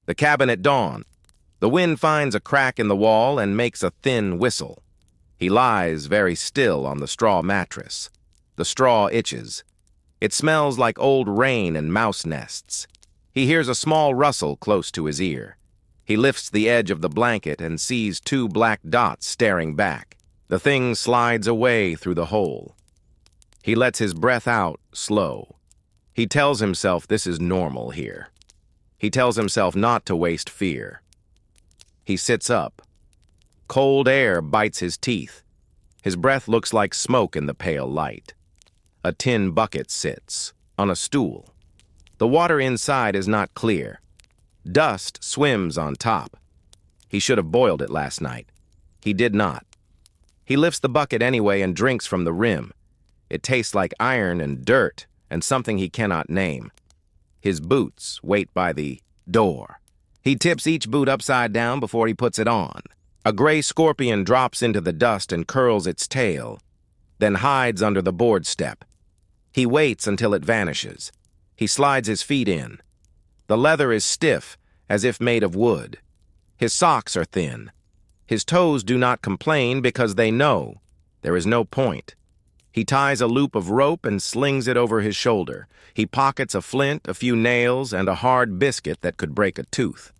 The cabin at dawn. The wind finds a crack in the wall and makes a thin whistle. He lies very still on the straw mattress. The straw itches. It smells like old rain and mouse nests. He hears a small rustle close to his ear. He lifts the edge of the blanket and sees two black dots staring back. The thing slides away through the hole. He lets his breath out slow. He tells himself this is normal here. He tells himself not to waste fear. He sits up. Cold air bites his teeth. His breath looks like smoke in the pale light. A tin bucket sits on a stool. The water inside is not clear. Dust swims on top. He should have boiled it last night. He did not. He lifts the bucket anyway and drinks from the rim. It tastes like iron and dirt and something he cannot name. His boots wait by the door. He tips each boot upside down before he puts it on. A gray scorpion drops into the dust and curls its tail, then hides under the board step. He waits until it vanishes. He slides his feet in. The leather is stiff, as if made of wood. His socks are thin. His toes do not complain because they know there is no point. He ties a loop of rope and slings it over his shoulder. He pockets a flint, a few nails, and a hard biscuit that could break a tooth.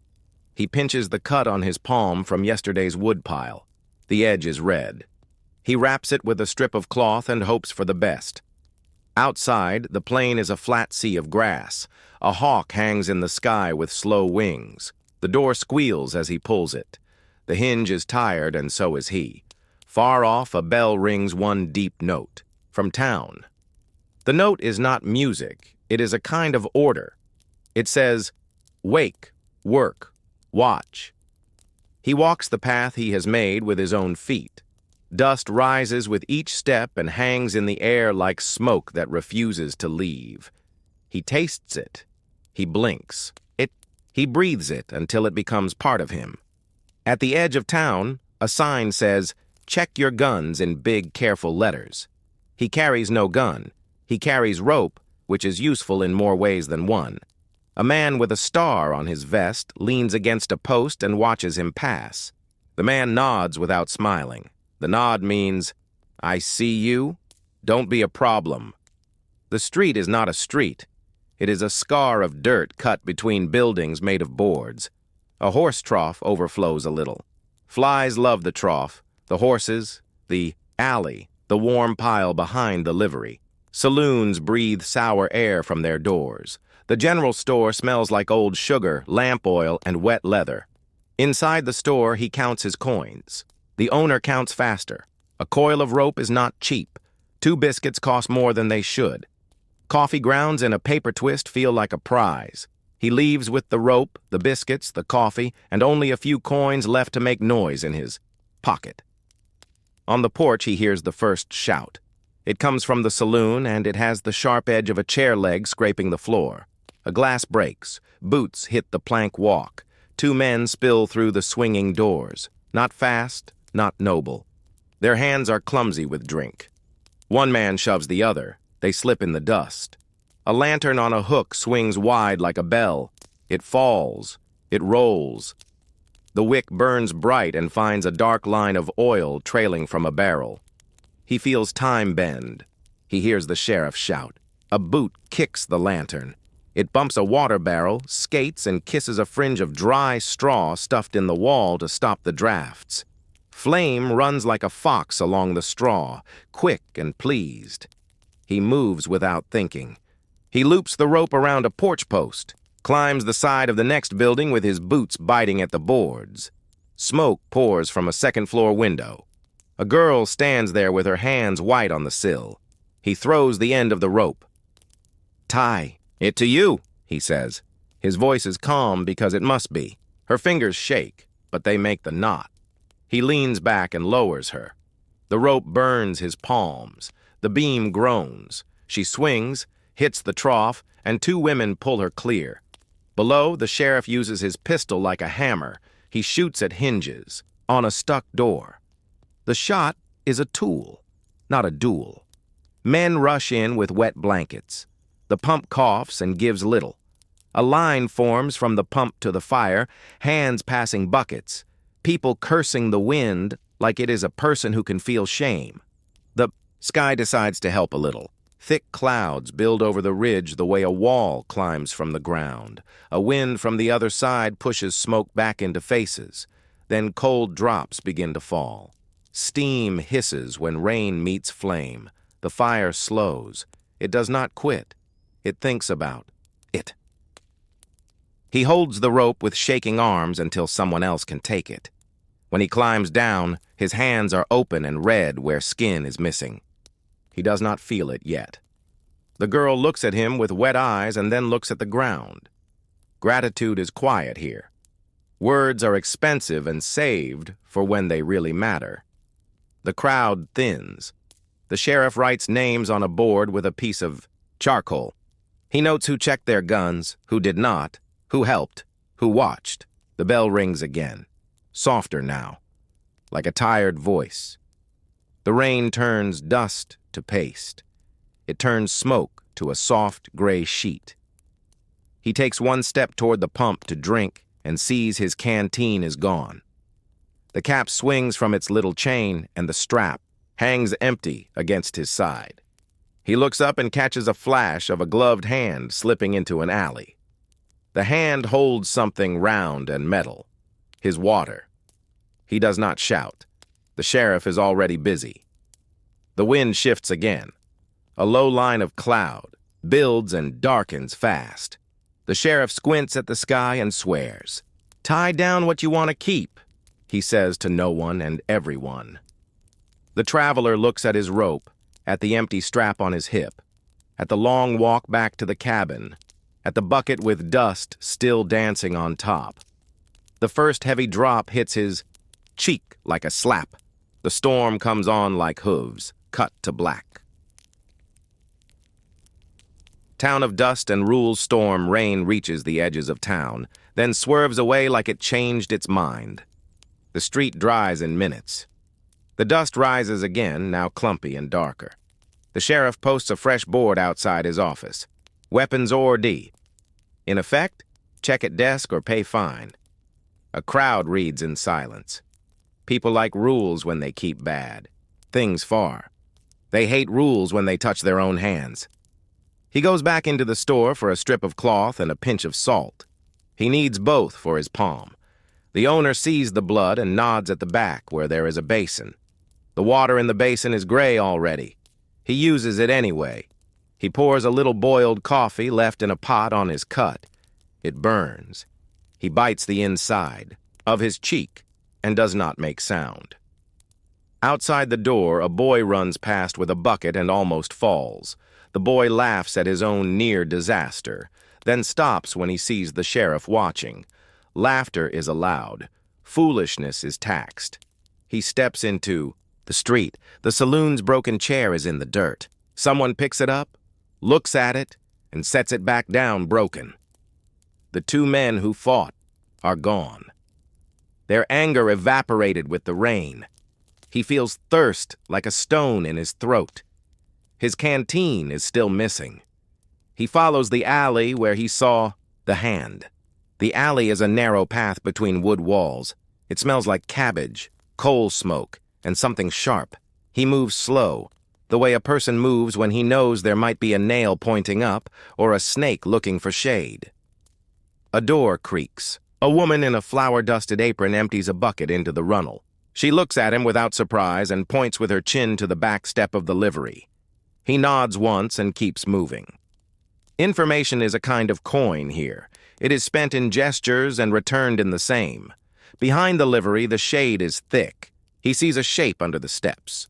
He pinches the cut on his palm from yesterday's woodpile. The edge is red. He wraps it with a strip of cloth and hopes for the best. Outside, the plain is a flat sea of grass. A hawk hangs in the sky with slow wings. The door squeals as he pulls it. The hinge is tired, and so is he. Far off, a bell rings one deep note. From town. The note is not music. It is a kind of order. It says, "Wake, work, watch." He walks the path he has made with his own feet. Dust rises with each step and hangs in the air like smoke that refuses to leave. He tastes it. He blinks. He breathes it until it becomes part of him. At the edge of town, a sign says, "Check your guns," in big, careful letters. He carries no gun. He carries rope, which is useful in more ways than one. A man with a star on his vest leans against a post and watches him pass. The man nods without smiling. The nod means, "I see you. Don't be a problem." The street is not a street. It is a scar of dirt cut between buildings made of boards. A horse trough overflows a little. Flies love the trough, the horses, the alley, the warm pile behind the livery. Saloons breathe sour air from their doors. The general store smells like old sugar, lamp oil, and wet leather. Inside the store, he counts his coins. The owner counts faster. A coil of rope is not cheap. 2 biscuits cost more than they should. Coffee grounds and a paper twist feel like a prize. He leaves with the rope, the biscuits, the coffee, and only a few coins left to make noise in his pocket. On the porch, he hears the first shout. It comes from the saloon, and it has the sharp edge of a chair leg scraping the floor. A glass breaks. Boots hit the plank walk. 2 men spill through the swinging doors. Not fast, not noble. Their hands are clumsy with drink. One man shoves the other. They slip in the dust. A lantern on a hook swings wide like a bell. It falls. It rolls. The wick burns bright and finds a dark line of oil trailing from a barrel. He feels time bend. He hears the sheriff shout. A boot kicks the lantern. It bumps a water barrel, skates, and kisses a fringe of dry straw stuffed in the wall to stop the drafts. Flame runs like a fox along the straw, quick and pleased. He moves without thinking. He loops the rope around a porch post, climbs the side of the next building with his boots biting at the boards. Smoke pours from a second-floor window. A girl stands there with her hands white on the sill. He throws the end of the rope. "Tie it to you," he says. His voice is calm because it must be. Her fingers shake, but they make the knot. He leans back and lowers her. The rope burns his palms. The beam groans. She swings, hits the trough, and 2 women pull her clear. Below, the sheriff uses his pistol like a hammer. He shoots at hinges, on a stuck door. The shot is a tool, not a duel. Men rush in with wet blankets. The pump coughs and gives little. A line forms from the pump to the fire, hands passing buckets, people cursing the wind like it is a person who can feel shame. The sky decides to help a little. Thick clouds build over the ridge the way a wall climbs from the ground. A wind from the other side pushes smoke back into faces. Then cold drops begin to fall. Steam hisses when rain meets flame. The fire slows. It does not quit. It thinks about it. He holds the rope with shaking arms until someone else can take it. When he climbs down, his hands are open and red where skin is missing. He does not feel it yet. The girl looks at him with wet eyes and then looks at the ground. Gratitude is quiet here. Words are expensive and saved for when they really matter. The crowd thins. The sheriff writes names on a board with a piece of charcoal. He notes who checked their guns, who did not, who helped, who watched. The bell rings again. Softer now, like a tired voice. The rain turns dust to paste. It turns smoke to a soft gray sheet. He takes one step toward the pump to drink and sees his canteen is gone. The cap swings from its little chain and the strap hangs empty against his side. He looks up and catches a flash of a gloved hand slipping into an alley. The hand holds something round and metal. His water. He does not shout. The sheriff is already busy. The wind shifts again. A low line of cloud builds and darkens fast. The sheriff squints at the sky and swears. "Tie down what you want to keep," he says to no one and everyone. The traveler looks at his rope, at the empty strap on his hip, at the long walk back to the cabin, at the bucket with dust still dancing on top. The first heavy drop hits his cheek like a slap. The storm comes on like hooves, cut to black. Town of dust and rules storm rain reaches the edges of town, then swerves away like it changed its mind. The street dries in minutes. The dust rises again, now clumpy and darker. The sheriff posts a fresh board outside his office. Weapons ORD. In effect, check at desk or pay fine. A crowd reads in silence. People like rules when they keep bad. Things far. They hate rules when they touch their own hands. He goes back into the store for a strip of cloth and a pinch of salt. He needs both for his palm. The owner sees the blood and nods at the back where there is a basin. The water in the basin is gray already. He uses it anyway. He pours a little boiled coffee left in a pot on his cut. It burns. He bites the inside of his cheek and does not make sound. Outside the door, a boy runs past with a bucket and almost falls. The boy laughs at his own near disaster, then stops when he sees the sheriff watching. Laughter is allowed. Foolishness is taxed. He steps into the street. The saloon's broken chair is in the dirt. Someone picks it up, looks at it, and sets it back down broken. The two men who fought are gone. Their anger evaporated with the rain. He feels thirst like a stone in his throat. His canteen is still missing. He follows the alley where he saw the hand. The alley is a narrow path between wood walls. It smells like cabbage, coal smoke, and something sharp. He moves slow, the way a person moves when he knows there might be a nail pointing up or a snake looking for shade. A door creaks. A woman in a flour-dusted apron empties a bucket into the runnel. She looks at him without surprise and points with her chin to the back step of the livery. He nods once and keeps moving. Information is a kind of coin here. It is spent in gestures and returned in the same. Behind the livery, the shade is thick. He sees a shape under the steps.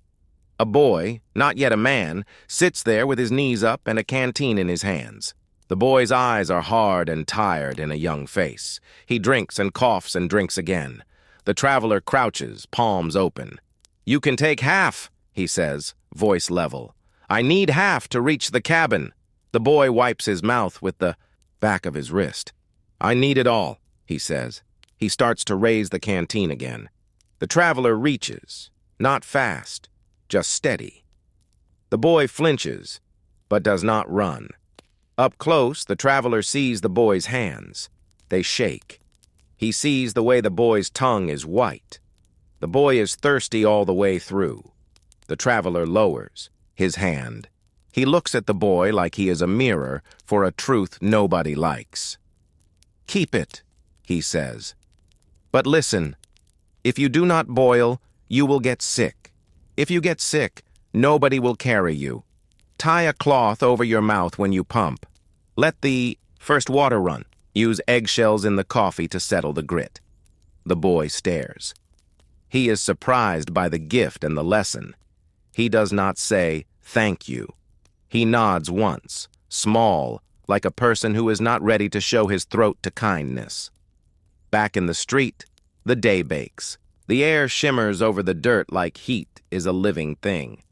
A boy, not yet a man, sits there with his knees up and a canteen in his hands. The boy's eyes are hard and tired in a young face. He drinks and coughs and drinks again. The traveler crouches, palms open. "You can take half," he says, voice level. "I need half to reach the cabin." The boy wipes his mouth with the back of his wrist. "I need it all," he says. He starts to raise the canteen again. The traveler reaches, not fast, just steady. The boy flinches, but does not run. Up close, the traveler sees the boy's hands. They shake. He sees the way the boy's tongue is white. The boy is thirsty all the way through. The traveler lowers his hand. He looks at the boy like he is a mirror for a truth nobody likes. "Keep it," he says. "But listen, if you do not boil, you will get sick. If you get sick, nobody will carry you. Tie a cloth over your mouth when you pump. Let the first water run. Use eggshells in the coffee to settle the grit." The boy stares. He is surprised by the gift and the lesson. He does not say, "Thank you." He nods once, small, like a person who is not ready to show his throat to kindness. Back in the street, the day bakes. The air shimmers over the dirt like heat is a living thing.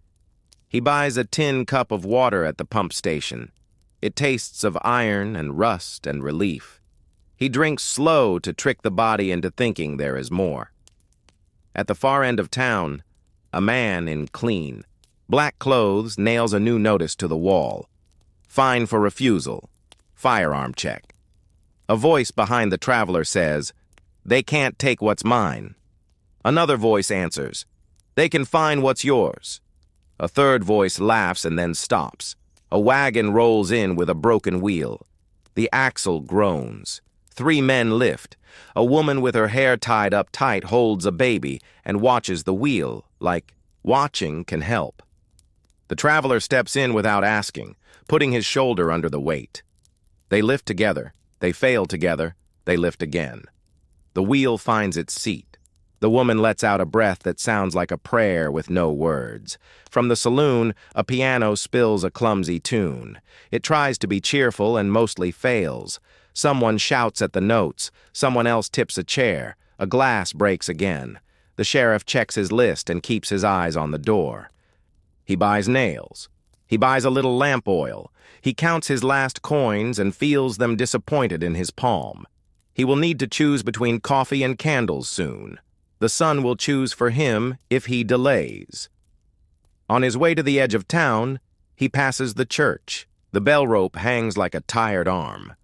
He buys a tin cup of water at the pump station. It tastes of iron and rust and relief. He drinks slow to trick the body into thinking there is more. At the far end of town, a man in clean, black clothes nails a new notice to the wall. "Fine for refusal. Firearm check." A voice behind the traveler says, "They can't take what's mine." Another voice answers, "They can find what's yours." A third voice laughs and then stops. A wagon rolls in with a broken wheel. The axle groans. 3 men lift. A woman with her hair tied up tight holds a baby and watches the wheel, like watching can help. The traveler steps in without asking, putting his shoulder under the weight. They lift together. They fail together. They lift again. The wheel finds its seat. The woman lets out a breath that sounds like a prayer with no words. From the saloon, a piano spills a clumsy tune. It tries to be cheerful and mostly fails. Someone shouts at the notes. Someone else tips a chair. A glass breaks again. The sheriff checks his list and keeps his eyes on the door. He buys nails. He buys a little lamp oil. He counts his last coins and feels them disappointed in his palm. He will need to choose between coffee and candles soon. The sun will choose for him if he delays. On his way to the edge of town, he passes the church. The bell rope hangs like a tired arm.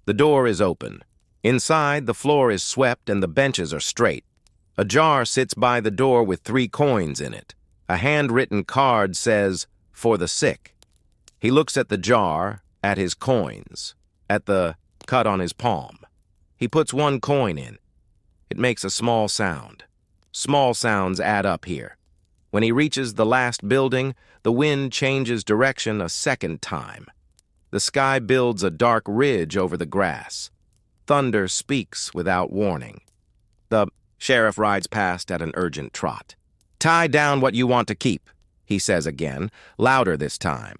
The door is open. Inside, the floor is swept and the benches are straight. A jar sits by the door with 3 coins in it. A handwritten card says, "For the sick." He looks at the jar, at his coins, at the cut on his palm. He puts 1 coin in. It makes a small sound. Small sounds add up here. When he reaches the last building, the wind changes direction a second time. The sky builds a dark ridge over the grass. Thunder speaks without warning. The sheriff rides past at an urgent trot. "Tie down what you want to keep," he says again, louder this time.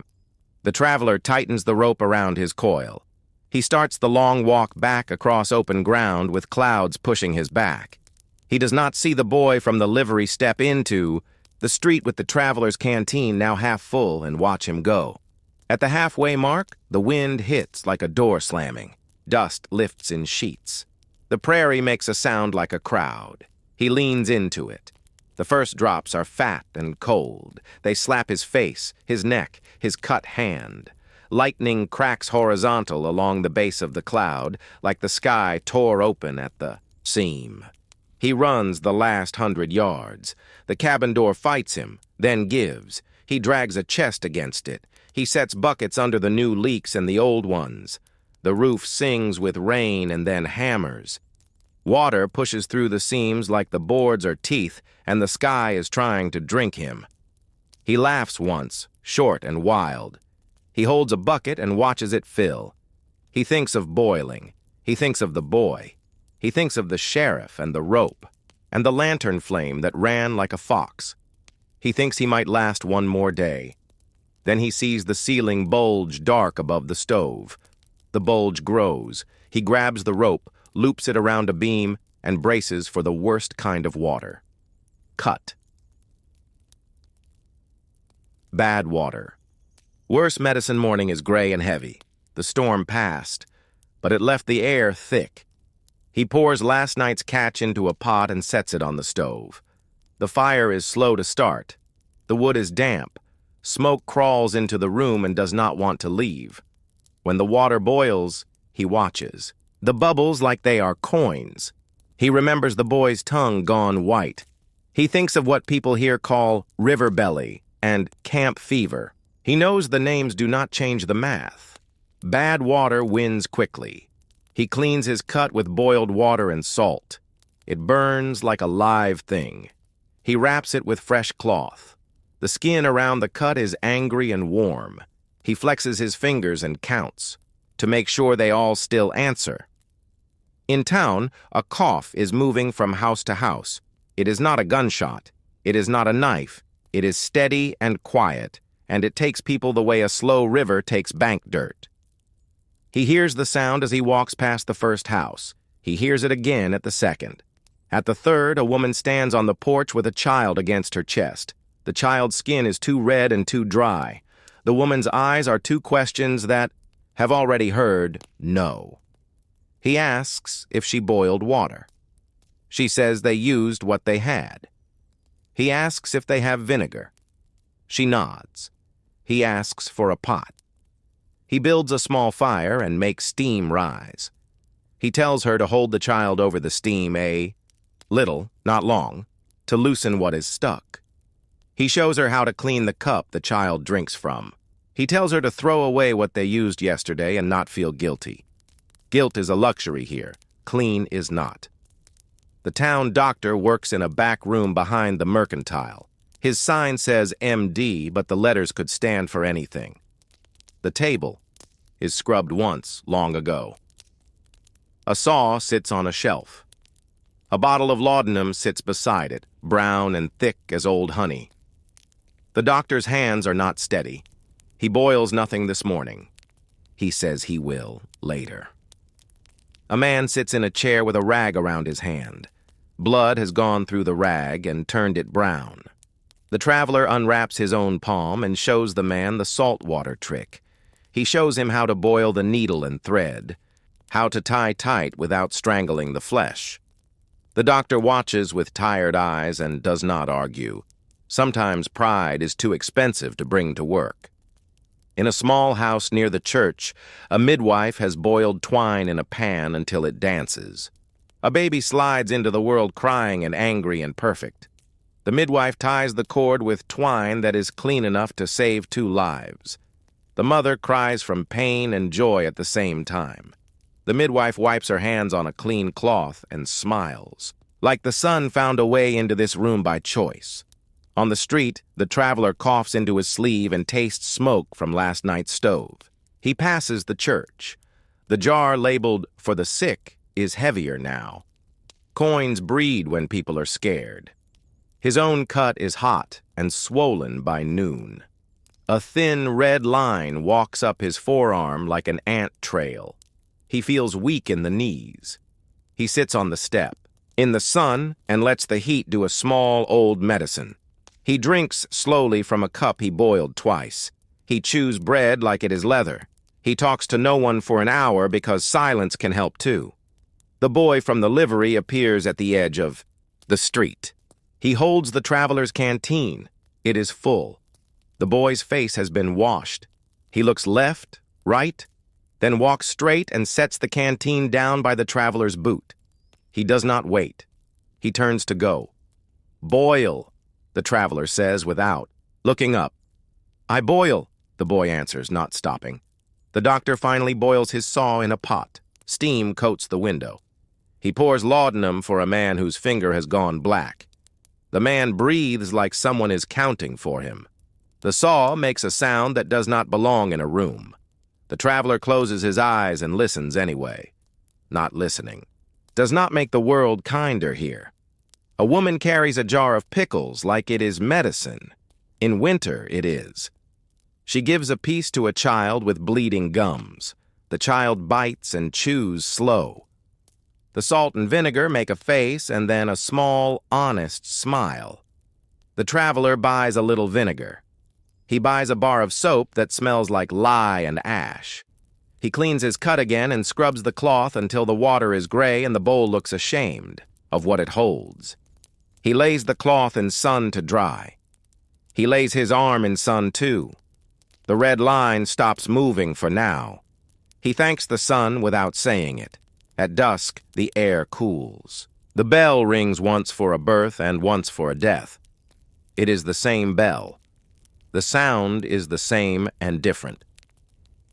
The traveler tightens the rope around his coil. He starts the long walk back across open ground with clouds pushing his back. He does not see the boy from the livery step into the street with the traveler's canteen now half full and watch him go. At the halfway mark, the wind hits like a door slamming. Dust lifts in sheets. The prairie makes a sound like a crowd. He leans into it. The first drops are fat and cold. They slap his face, his neck, his cut hand. Lightning cracks horizontal along the base of the cloud, like the sky tore open at the seam. He runs the last 100 yards. The cabin door fights him, then gives. He drags a chest against it. He sets buckets under the new leaks and the old ones. The roof sings with rain and then hammers. Water pushes through the seams like the boards are teeth, and the sky is trying to drink him. He laughs once, short and wild. He holds a bucket and watches it fill. He thinks of boiling. He thinks of the boy. He thinks of the sheriff and the rope, and the lantern flame that ran like a fox. He thinks he might last 1 more day. Then he sees the ceiling bulge dark above the stove. The bulge grows. He grabs the rope, loops it around a beam, and braces for the worst kind of water. Cut. Bad water. Worse medicine morning is gray and heavy. The storm passed, but it left the air thick. He pours last night's catch into a pot and sets it on the stove. The fire is slow to start. The wood is damp. Smoke crawls into the room and does not want to leave. When the water boils, he watches. The bubbles like they are coins. He remembers the boy's tongue gone white. He thinks of what people here call river belly and camp fever. He knows the names do not change the math. Bad water wins quickly. He cleans his cut with boiled water and salt. It burns like a live thing. He wraps it with fresh cloth. The skin around the cut is angry and warm. He flexes his fingers and counts to make sure they all still answer. In town, a cough is moving from house to house. It is not a gunshot. It is not a knife. It is steady and quiet, and it takes people the way a slow river takes bank dirt. He hears the sound as he walks past the first house. He hears it again at the second. At the third, a woman stands on the porch with a child against her chest. The child's skin is too red and too dry. The woman's eyes are two questions that have already heard no. He asks if she boiled water. She says they used what they had. He asks if they have vinegar. She nods. He asks for a pot. He builds a small fire and makes steam rise. He tells her to hold the child over the steam a little, not long, to loosen what is stuck. He shows her how to clean the cup the child drinks from. He tells her to throw away what they used yesterday and not feel guilty. Guilt is a luxury here. Clean is not. The town doctor works in a back room behind the mercantile. His sign says MD, but the letters could stand for anything. The table is scrubbed once, long ago. A saw sits on a shelf. A bottle of laudanum sits beside it, brown and thick as old honey. The doctor's hands are not steady. He boils nothing this morning. He says he will later. A man sits in a chair with a rag around his hand. Blood has gone through the rag and turned it brown. The traveler unwraps his own palm and shows the man the salt water trick. He shows him how to boil the needle and thread, how to tie tight without strangling the flesh. The doctor watches with tired eyes and does not argue. Sometimes pride is too expensive to bring to work. In a small house near the church, a midwife has boiled twine in a pan until it dances. A baby slides into the world crying and angry and perfect. The midwife ties the cord with twine that is clean enough to save 2 lives. The mother cries from pain and joy at the same time. The midwife wipes her hands on a clean cloth and smiles, like the sun found a way into this room by choice. On the street, the traveler coughs into his sleeve and tastes smoke from last night's stove. He passes the church. The jar labeled "for the sick" is heavier now. Coins breed when people are scared. His own cut is hot and swollen by noon. A thin red line walks up his forearm like an ant trail. He feels weak in the knees. He sits on the step, in the sun, and lets the heat do a small old medicine. He drinks slowly from a cup he boiled twice. He chews bread like it is leather. He talks to no one for an hour because silence can help too. The boy from the livery appears at the edge of the street. He holds the traveler's canteen. It is full. The boy's face has been washed. He looks left, right, then walks straight and sets the canteen down by the traveler's boot. He does not wait. He turns to go. "Boil," the traveler says without looking up. "I boil," the boy answers, not stopping. The doctor finally boils his saw in a pot. Steam coats the window. He pours laudanum for a man whose finger has gone black. The man breathes like someone is counting for him. The saw makes a sound that does not belong in a room. The traveler closes his eyes and listens anyway. Not listening does not make the world kinder here. A woman carries a jar of pickles like it is medicine. In winter, it is. She gives a piece to a child with bleeding gums. The child bites and chews slow. The salt and vinegar make a face and then a small, honest smile. The traveler buys a little vinegar. He buys a bar of soap that smells like lye and ash. He cleans his cut again and scrubs the cloth until the water is gray and the bowl looks ashamed of what it holds. He lays the cloth in sun to dry. He lays his arm in sun too. The red line stops moving for now. He thanks the sun without saying it. At dusk, the air cools. The bell rings once for a birth and once for a death. It is the same bell. The sound is the same and different.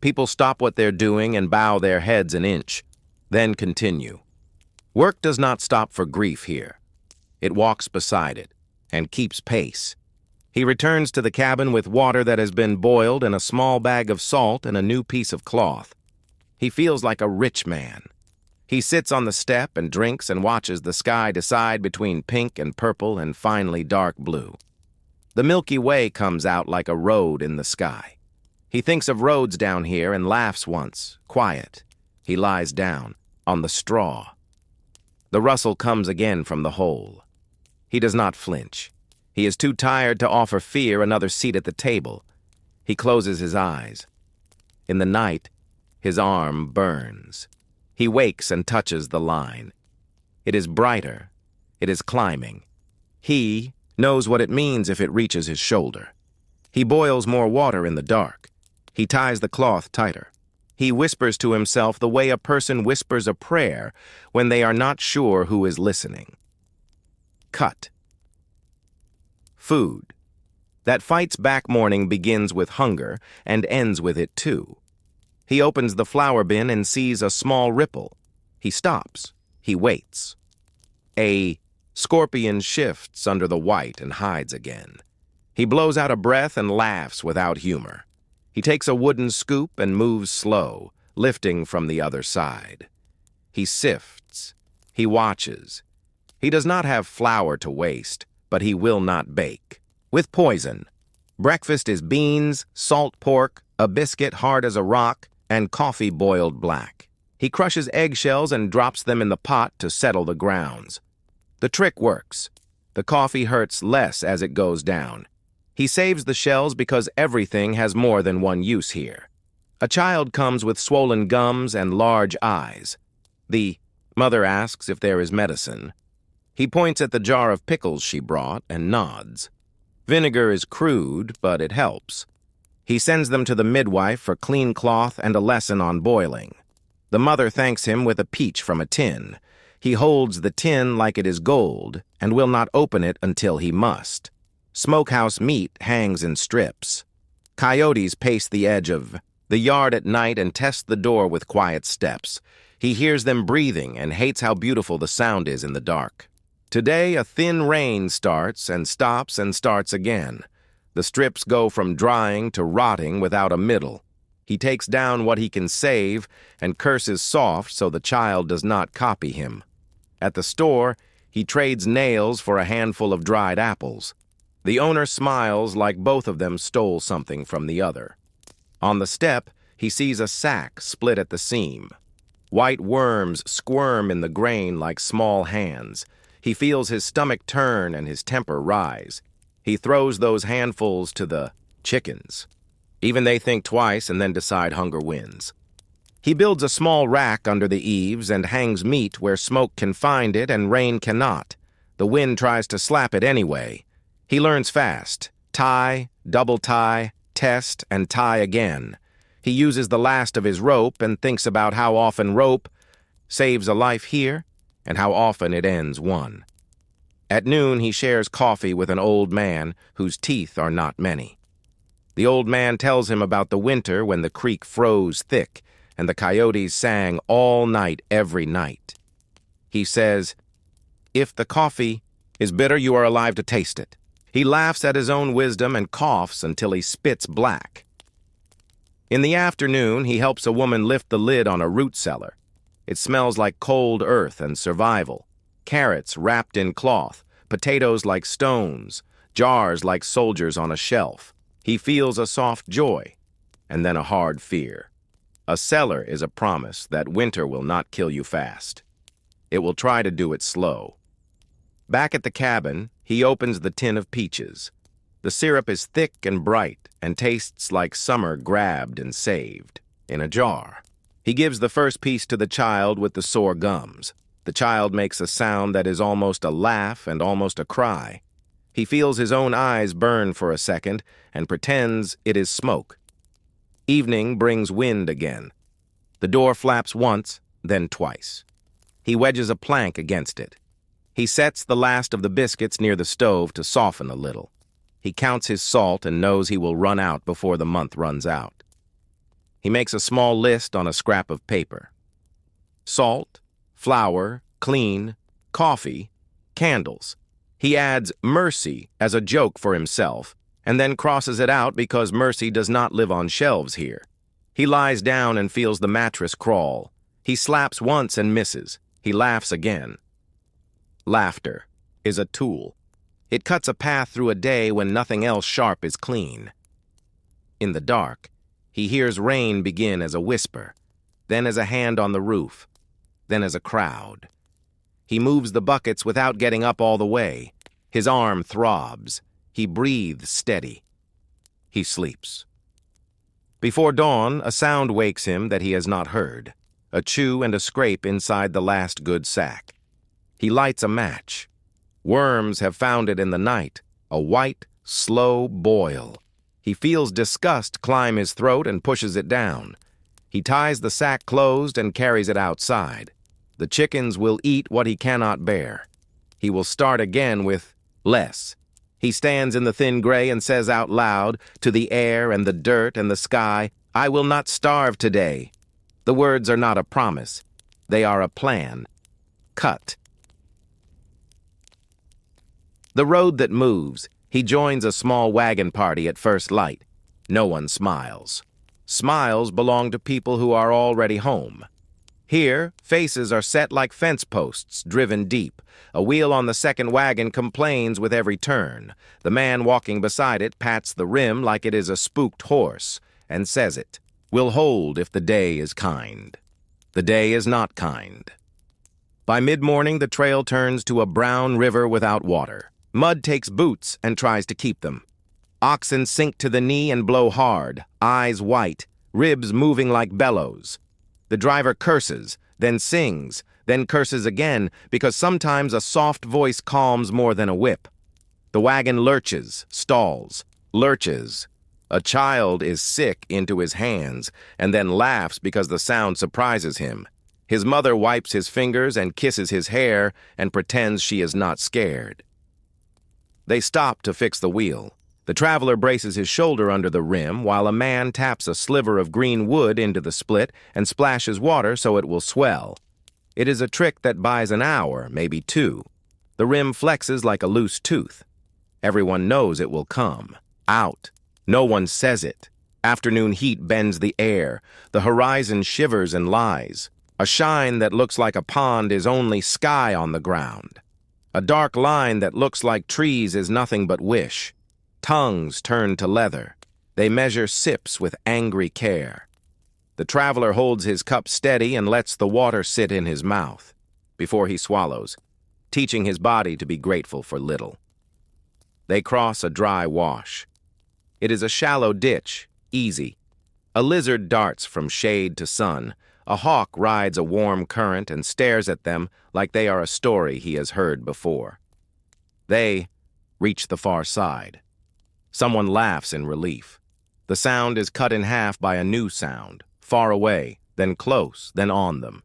People stop what they're doing and bow their heads an inch, then continue. Work does not stop for grief here. It walks beside it and keeps pace. He returns to the cabin with water that has been boiled and a small bag of salt and a new piece of cloth. He feels like a rich man. He sits on the step and drinks and watches the sky decide between pink and purple and finally dark blue. The Milky Way comes out like a road in the sky. He thinks of roads down here and laughs once, quiet. He lies down, on the straw. The rustle comes again from the hole. He does not flinch. He is too tired to offer fear another seat at the table. He closes his eyes. In the night, his arm burns. He wakes and touches the line. It is brighter. It is climbing. He knows what it means if it reaches his shoulder. He boils more water in the dark. He ties the cloth tighter. He whispers to himself the way a person whispers a prayer when they are not sure who is listening. Cut. Food. That fights back morning begins with hunger and ends with it too. He opens the flour bin and sees a small ripple. He stops. He waits. A scorpion shifts under the white and hides again. He blows out a breath and laughs without humor. He takes a wooden scoop and moves slow, lifting from the other side. He sifts. He watches. He does not have flour to waste, but he will not bake. With poison. Breakfast is beans, salt pork, a biscuit hard as a rock, and coffee boiled black. He crushes eggshells and drops them in the pot to settle the grounds. The trick works. The coffee hurts less as it goes down. He saves the shells because everything has more than one use here. A child comes with swollen gums and large eyes. The mother asks if there is medicine. He points at the jar of pickles she brought and nods. Vinegar is crude, but it helps. He sends them to the midwife for clean cloth and a lesson on boiling. The mother thanks him with a peach from a tin. He holds the tin like it is gold and will not open it until he must. Smokehouse meat hangs in strips. Coyotes pace the edge of the yard at night and test the door with quiet steps. He hears them breathing and hates how beautiful the sound is in the dark. Today, a thin rain starts and stops and starts again. The strips go from drying to rotting without a middle. He takes down what he can save and curses soft so the child does not copy him. At the store, he trades nails for a handful of dried apples. The owner smiles like both of them stole something from the other. On the step, he sees a sack split at the seam. White worms squirm in the grain like small hands. He feels his stomach turn and his temper rise. He throws those handfuls to the chickens. Even they think twice and then decide hunger wins. He builds a small rack under the eaves and hangs meat where smoke can find it and rain cannot. The wind tries to slap it anyway. He learns fast. Tie, double tie, test, and tie again. He uses the last of his rope and thinks about how often rope saves a life here and how often it ends one. At noon, he shares coffee with an old man whose teeth are not many. The old man tells him about the winter when the creek froze thick and the coyotes sang all night every night. He says, "If the coffee is bitter, you are alive to taste it." He laughs at his own wisdom and coughs until he spits black. In the afternoon, he helps a woman lift the lid on a root cellar. It smells like cold earth and survival. Carrots wrapped in cloth, potatoes like stones, jars like soldiers on a shelf. He feels a soft joy, and then a hard fear. A cellar is a promise that winter will not kill you fast. It will try to do it slow. Back at the cabin, he opens the tin of peaches. The syrup is thick and bright and tastes like summer grabbed and saved in a jar. He gives the first piece to the child with the sore gums. The child makes a sound that is almost a laugh and almost a cry. He feels his own eyes burn for a second and pretends it is smoke. Evening brings wind again. The door flaps once, then twice. He wedges a plank against it. He sets the last of the biscuits near the stove to soften a little. He counts his salt and knows he will run out before the month runs out. He makes a small list on a scrap of paper. Salt, flour, clean, coffee, candles. He adds mercy as a joke for himself, and then crosses it out because mercy does not live on shelves here. He lies down and feels the mattress crawl. He slaps once and misses. He laughs again. Laughter is a tool. It cuts a path through a day when nothing else sharp is clean. In the dark, he hears rain begin as a whisper, then as a hand on the roof, then as a crowd. He moves the buckets without getting up all the way. His arm throbs. He breathes steady. He sleeps. Before dawn, a sound wakes him that he has not heard, a chew and a scrape inside the last good sack. He lights a match. Worms have found it in the night, a white, slow boil. He feels disgust climb his throat and pushes it down. He ties the sack closed and carries it outside. The chickens will eat what he cannot bear. He will start again with less. He stands in the thin gray and says out loud to the air and the dirt and the sky, "I will not starve today." The words are not a promise. They are a plan. Cut. The road that moves, he joins a small wagon party at first light. No one smiles. Smiles belong to people who are already home. Here, faces are set like fence posts, driven deep. A wheel on the second wagon complains with every turn. The man walking beside it pats the rim like it is a spooked horse, and says it will hold if the day is kind. The day is not kind. By mid-morning, the trail turns to a brown river without water. Mud takes boots and tries to keep them. Oxen sink to the knee and blow hard, eyes white, ribs moving like bellows. The driver curses, then sings, then curses again, because sometimes a soft voice calms more than a whip. The wagon lurches, stalls, lurches. A child is sick into his hands, and then laughs because the sound surprises him. His mother wipes his fingers and kisses his hair and pretends she is not scared. They stop to fix the wheel. The traveler braces his shoulder under the rim while a man taps a sliver of green wood into the split and splashes water so it will swell. It is a trick that buys an hour, maybe two. The rim flexes like a loose tooth. Everyone knows it will come. Out. No one says it. Afternoon heat bends the air. The horizon shivers and lies. A shine that looks like a pond is only sky on the ground. A dark line that looks like trees is nothing but wish. Tongues turn to leather. They measure sips with angry care. The traveler holds his cup steady and lets the water sit in his mouth before he swallows, teaching his body to be grateful for little. They cross a dry wash. It is a shallow ditch, easy. A lizard darts from shade to sun. A hawk rides a warm current and stares at them like they are a story he has heard before. They reach the far side. Someone laughs in relief. The sound is cut in half by a new sound, far away, then close, then on them.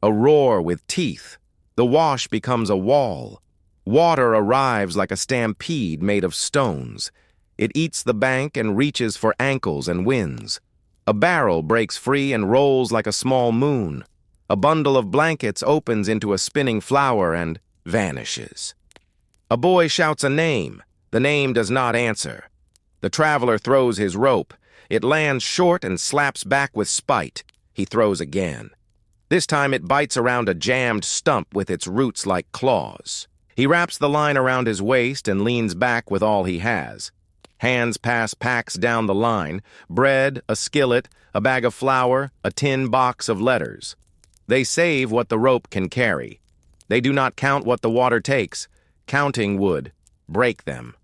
A roar with teeth. The wash becomes a wall. Water arrives like a stampede made of stones. It eats the bank and reaches for ankles and wins. A barrel breaks free and rolls like a small moon. A bundle of blankets opens into a spinning flower and vanishes. A boy shouts a name. The name does not answer. The traveler throws his rope. It lands short and slaps back with spite. He throws again. This time it bites around a jammed stump with its roots like claws. He wraps the line around his waist and leans back with all he has. Hands pass packs down the line, bread, a skillet, a bag of flour, a tin box of letters. They save what the rope can carry. They do not count what the water takes. Counting would break them.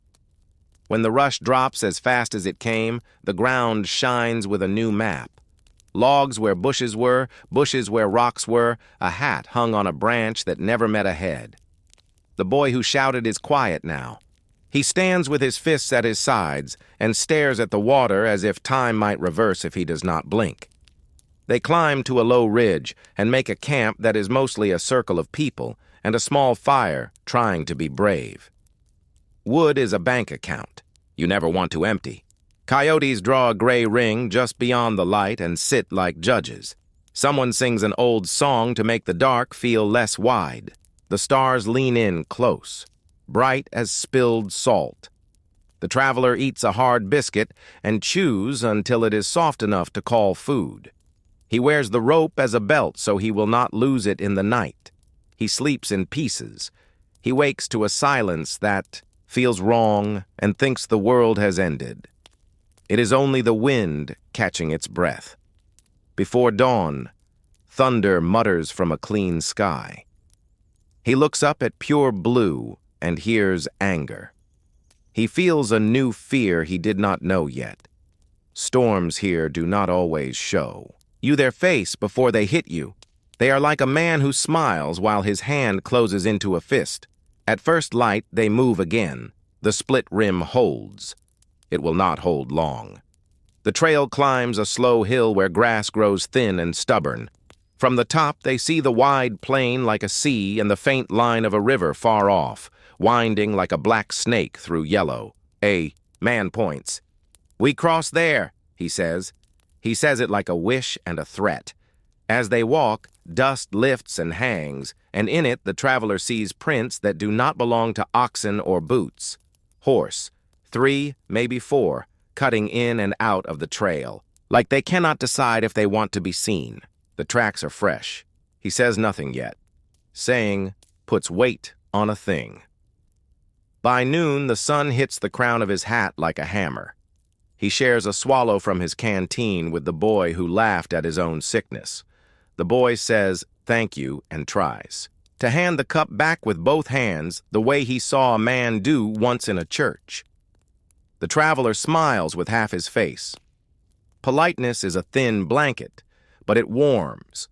When the rush drops as fast as it came, the ground shines with a new map. Logs where bushes were, bushes where rocks were, a hat hung on a branch that never met a head. The boy who shouted is quiet now. He stands with his fists at his sides and stares at the water as if time might reverse if he does not blink. They climb to a low ridge and make a camp that is mostly a circle of people and a small fire trying to be brave. Wood is a bank account. You never want to empty. Coyotes draw a gray ring just beyond the light and sit like judges. Someone sings an old song to make the dark feel less wide. The stars lean in close, bright as spilled salt. The traveler eats a hard biscuit and chews until it is soft enough to call food. He wears the rope as a belt so he will not lose it in the night. He sleeps in pieces. He wakes to a silence that feels wrong and thinks the world has ended. It is only the wind catching its breath. Before dawn, thunder mutters from a clean sky. He looks up at pure blue and hears anger. He feels a new fear he did not know yet. Storms here do not always show you their face before they hit you. They are like a man who smiles while his hand closes into a fist. At first light, they move again. The split rim holds. It will not hold long. The trail climbs a slow hill where grass grows thin and stubborn. From the top, they see the wide plain like a sea and the faint line of a river far off, winding like a black snake through yellow. A man points. "We cross there," he says. He says it like a wish and a threat. As they walk, dust lifts and hangs, and in it the traveler sees prints that do not belong to oxen or boots. Horse, 3, maybe 4, cutting in and out of the trail, like they cannot decide if they want to be seen. The tracks are fresh. He says nothing yet. Saying puts weight on a thing. By noon, the sun hits the crown of his hat like a hammer. He shares a swallow from his canteen with the boy who laughed at his own sickness. The boy says thank you and tries to hand the cup back with both hands the way he saw a man do once in a church. The traveler smiles with half his face. Politeness is a thin blanket, but it warms.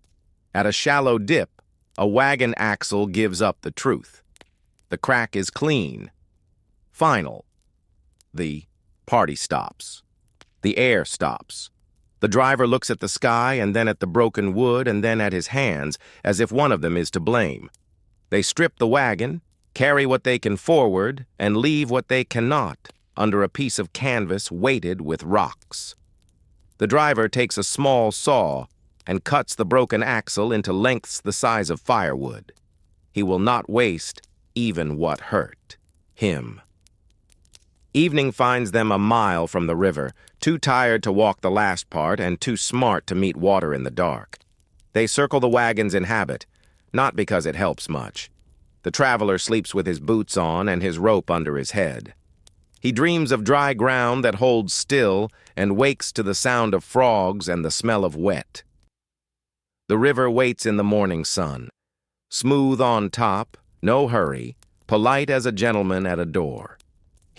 At a shallow dip, a wagon axle gives up the truth. The crack is clean. Final. The party stops. The air stops. The driver looks at the sky and then at the broken wood and then at his hands as if one of them is to blame. They strip the wagon, carry what they can forward, and leave what they cannot under a piece of canvas weighted with rocks. The driver takes a small saw and cuts the broken axle into lengths the size of firewood. He will not waste even what hurt him. Evening finds them a mile from the river, too tired to walk the last part and too smart to meet water in the dark. They circle the wagon's inhabit, not because it helps much. The traveler sleeps with his boots on and his rope under his head. He dreams of dry ground that holds still and wakes to the sound of frogs and the smell of wet. The river waits in the morning sun. Smooth on top, no hurry, polite as a gentleman at a door.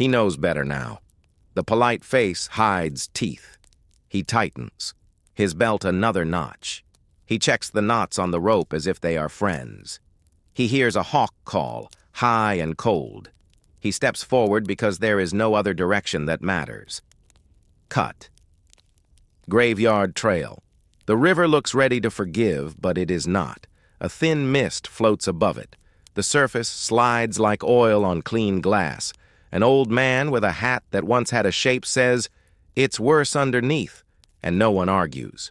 He knows better now. The polite face hides teeth. He tightens. His belt another notch. He checks the knots on the rope as if they are friends. He hears a hawk call, high and cold. He steps forward because there is no other direction that matters. Cut. Graveyard trail. The river looks ready to forgive, but it is not. A thin mist floats above it. The surface slides like oil on clean glass. An old man with a hat that once had a shape says, "It's worse underneath," and no one argues.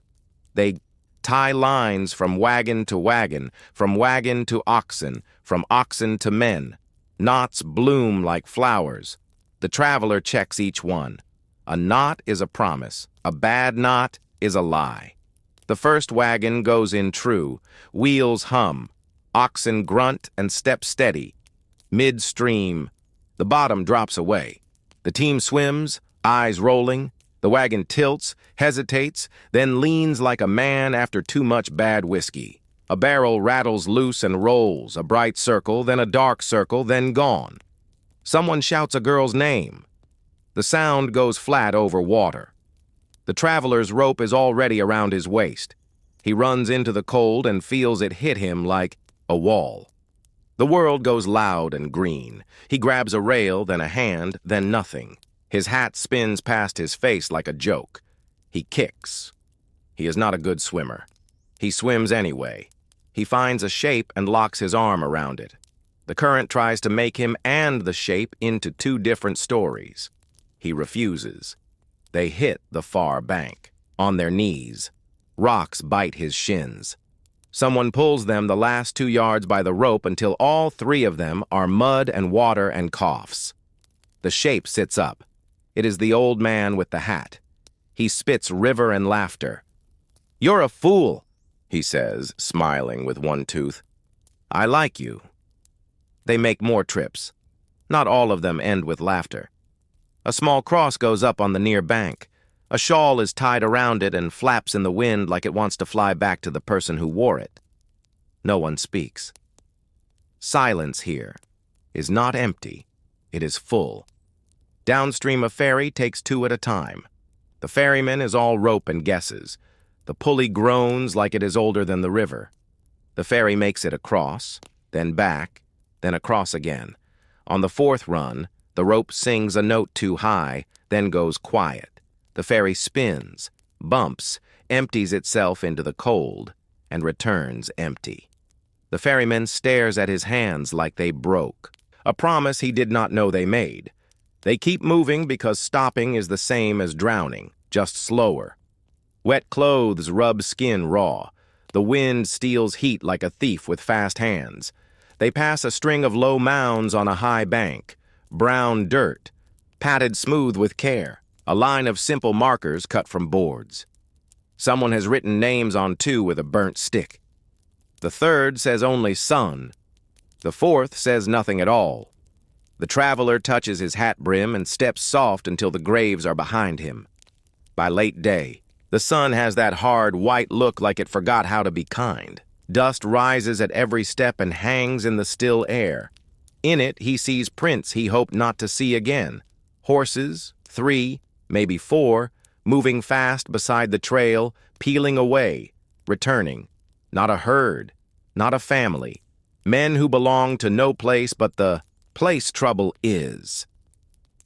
They tie lines from wagon to wagon, from wagon to oxen, from oxen to men. Knots bloom like flowers. The traveler checks each one. A knot is a promise. A bad knot is a lie. The first wagon goes in true. Wheels hum. Oxen grunt and step steady. Midstream, the bottom drops away. The team swims, eyes rolling. The wagon tilts, hesitates, then leans like a man after too much bad whiskey. A barrel rattles loose and rolls, a bright circle, then a dark circle, then gone. Someone shouts a girl's name. The sound goes flat over water. The traveler's rope is already around his waist. He runs into the cold and feels it hit him like a wall. The world goes loud and green. He grabs a rail, then a hand, then nothing. His hat spins past his face like a joke. He kicks. He is not a good swimmer. He swims anyway. He finds a shape and locks his arm around it. The current tries to make him and the shape into two different stories. He refuses. They hit the far bank, on their knees. Rocks bite his shins. Someone pulls them the last 2 yards by the rope until all 3 of them are mud and water and coughs. The shape sits up. It is the old man with the hat. He spits river and laughter. "You're a fool," he says, smiling with one tooth. "I like you." They make more trips. Not all of them end with laughter. A small cross goes up on the near bank. A shawl is tied around it and flaps in the wind like it wants to fly back to the person who wore it. No one speaks. Silence here is not empty. It is full. Downstream a ferry takes 2 at a time. The ferryman is all rope and guesses. The pulley groans like it is older than the river. The ferry makes it across, then back, then across again. On the 4th run, the rope sings a note too high, then goes quiet. The ferry spins, bumps, empties itself into the cold, and returns empty. The ferryman stares at his hands like they broke, a promise he did not know they made. They keep moving because stopping is the same as drowning, just slower. Wet clothes rub skin raw. The wind steals heat like a thief with fast hands. They pass a string of low mounds on a high bank, brown dirt, patted smooth with care, a line of simple markers cut from boards. Someone has written names on 2 with a burnt stick. The 3rd says only son. The 4th says nothing at all. The traveler touches his hat brim and steps soft until the graves are behind him. By late day, the sun has that hard, white look like it forgot how to be kind. Dust rises at every step and hangs in the still air. In it, he sees prints he hoped not to see again. Horses, 3, maybe 4, moving fast beside the trail, peeling away, returning. Not a herd, not a family. Men who belong to no place but the place trouble is.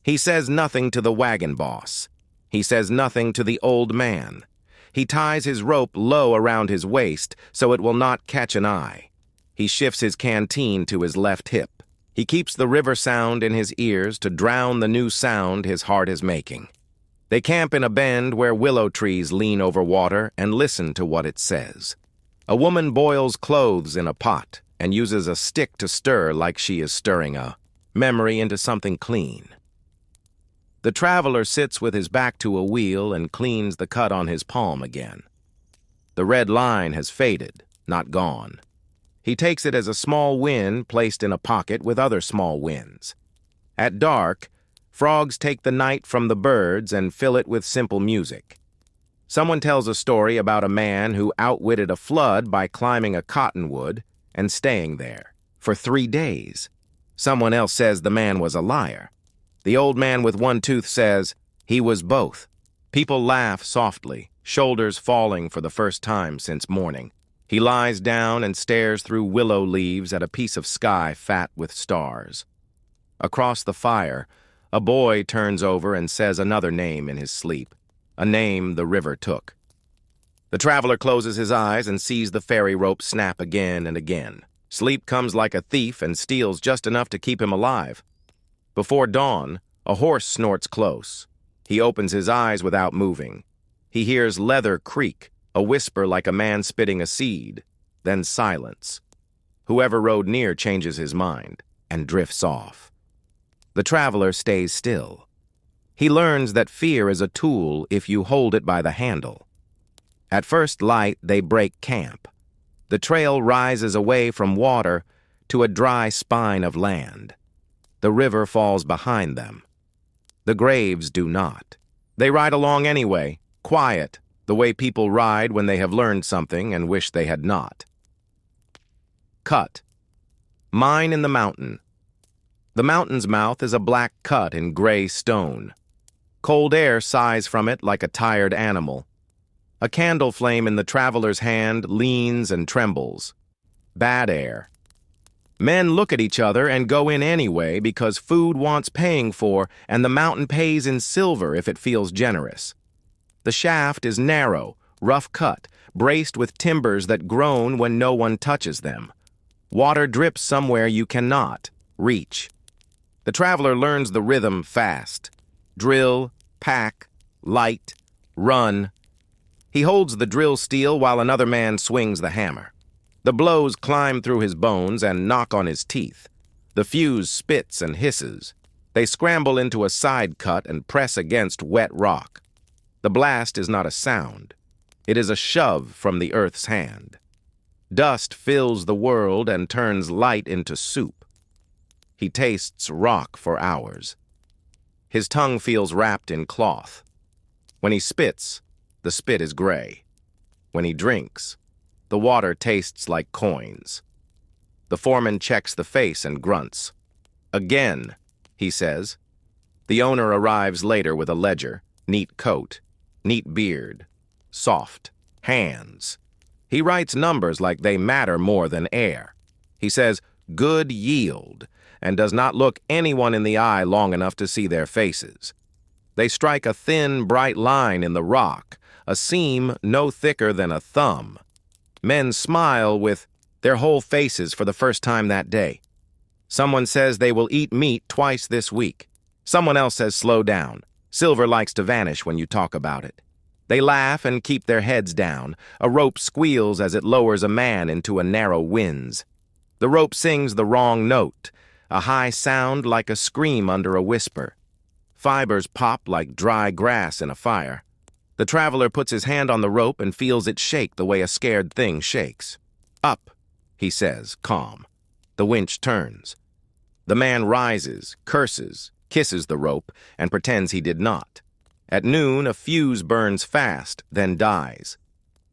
He says nothing to the wagon boss. He says nothing to the old man. He ties his rope low around his waist so it will not catch an eye. He shifts his canteen to his left hip. He keeps the river sound in his ears to drown the new sound his heart is making. They camp in a bend where willow trees lean over water and listen to what it says. A woman boils clothes in a pot and uses a stick to stir like she is stirring a memory into something clean. The traveler sits with his back to a wheel and cleans the cut on his palm again. The red line has faded, not gone. He takes it as a small win placed in a pocket with other small wins. At dark, frogs take the night from the birds and fill it with simple music. Someone tells a story about a man who outwitted a flood by climbing a cottonwood and staying there for 3 days. Someone else says the man was a liar. The old man with one tooth says he was both. People laugh softly, shoulders falling for the first time since morning. He lies down and stares through willow leaves at a piece of sky fat with stars. Across the fire, a boy turns over and says another name in his sleep, a name the river took. The traveler closes his eyes and sees the ferry rope snap again and again. Sleep comes like a thief and steals just enough to keep him alive. Before dawn, a horse snorts close. He opens his eyes without moving. He hears leather creak, a whisper like a man spitting a seed, then silence. Whoever rode near changes his mind and drifts off. The traveler stays still. He learns that fear is a tool if you hold it by the handle. At first light, they break camp. The trail rises away from water to a dry spine of land. The river falls behind them. The graves do not. They ride along anyway, quiet, the way people ride when they have learned something and wish they had not. Cut. Mine in the mountain. The mountain's mouth is a black cut in gray stone. Cold air sighs from it like a tired animal. A candle flame in the traveler's hand leans and trembles. Bad air. Men look at each other and go in anyway because food wants paying for, and the mountain pays in silver if it feels generous. The shaft is narrow, rough cut, braced with timbers that groan when no one touches them. Water drips somewhere you cannot reach. The traveler learns the rhythm fast. Drill, pack, light, run. He holds the drill steel while another man swings the hammer. The blows climb through his bones and knock on his teeth. The fuse spits and hisses. They scramble into a side cut and press against wet rock. The blast is not a sound. It is a shove from the earth's hand. Dust fills the world and turns light into soup. He tastes rock for hours. His tongue feels wrapped in cloth. When he spits, the spit is gray. When he drinks, the water tastes like coins. The foreman checks the face and grunts. Again, he says. The owner arrives later with a ledger, neat coat, neat beard, soft hands. He writes numbers like they matter more than air. He says, "Good yield," and does not look anyone in the eye long enough to see their faces. They strike a thin, bright line in the rock, a seam no thicker than a thumb. Men smile with their whole faces for the first time that day. Someone says they will eat meat twice this week. Someone else says slow down. Silver likes to vanish when you talk about it. They laugh and keep their heads down. A rope squeals as it lowers a man into a narrow winze. The rope sings the wrong note, a high sound like a scream under a whisper. Fibers pop like dry grass in a fire. The traveler puts his hand on the rope and feels it shake the way a scared thing shakes. Up, he says, calm. The winch turns. The man rises, curses, kisses the rope, and pretends he did not. At noon, a fuse burns fast, then dies.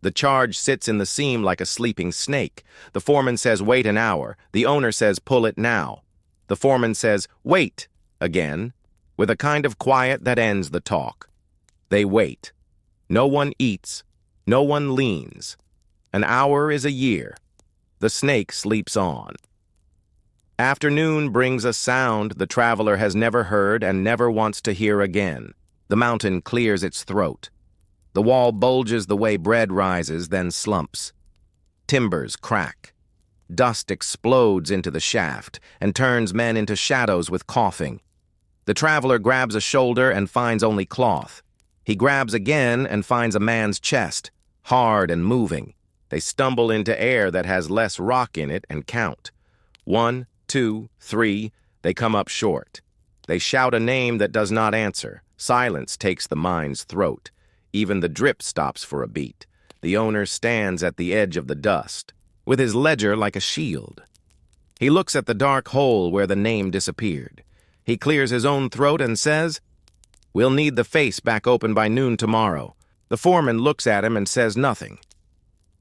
The charge sits in the seam like a sleeping snake. The foreman says, wait an hour. The owner says, pull it now. The foreman says, wait, again, with a kind of quiet that ends the talk. They wait. No one eats. No one leans. An hour is a year. The snake sleeps on. Afternoon brings a sound the traveler has never heard and never wants to hear again. The mountain clears its throat. The wall bulges the way bread rises, then slumps. Timbers crack. Dust explodes into the shaft and turns men into shadows with coughing. The traveler grabs a shoulder and finds only cloth. He grabs again and finds a man's chest, hard and moving. They stumble into air that has less rock in it and count. 1, 2, 3, they come up short. They shout a name that does not answer. Silence takes the mind's throat. Even the drip stops for a beat. The owner stands at the edge of the dust, with his ledger like a shield. He looks at the dark hole where the name disappeared. He clears his own throat and says, "We'll need the face back open by noon tomorrow." The foreman looks at him and says nothing.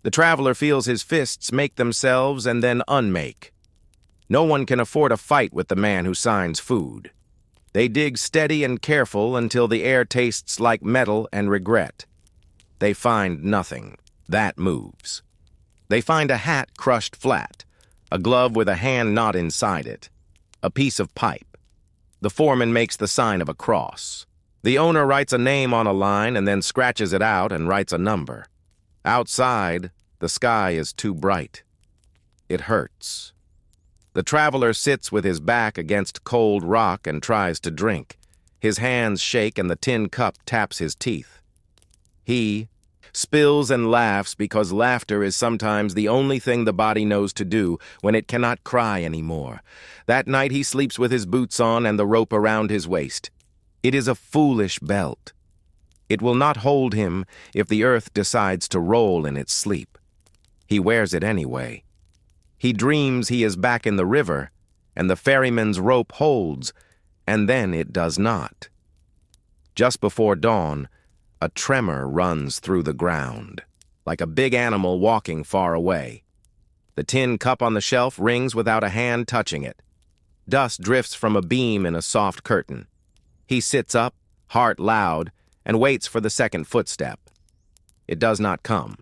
The traveler feels his fists make themselves and then unmake. No one can afford a fight with the man who signs food. They dig steady and careful until the air tastes like metal and regret. They find nothing. That moves. They find a hat crushed flat, a glove with a hand not inside it, a piece of pipe. The foreman makes the sign of a cross. The owner writes a name on a line and then scratches it out and writes a number. Outside, the sky is too bright. It hurts. The traveler sits with his back against cold rock and tries to drink. His hands shake and the tin cup taps his teeth. He spills and laughs because laughter is sometimes the only thing the body knows to do when it cannot cry anymore. That night he sleeps with his boots on and the rope around his waist. It is a foolish belt. It will not hold him if the earth decides to roll in its sleep. He wears it anyway. He dreams he is back in the river, and the ferryman's rope holds, and then it does not. Just before dawn, a tremor runs through the ground, like a big animal walking far away. The tin cup on the shelf rings without a hand touching it. Dust drifts from a beam in a soft curtain. He sits up, heart loud, and waits for the second footstep. It does not come.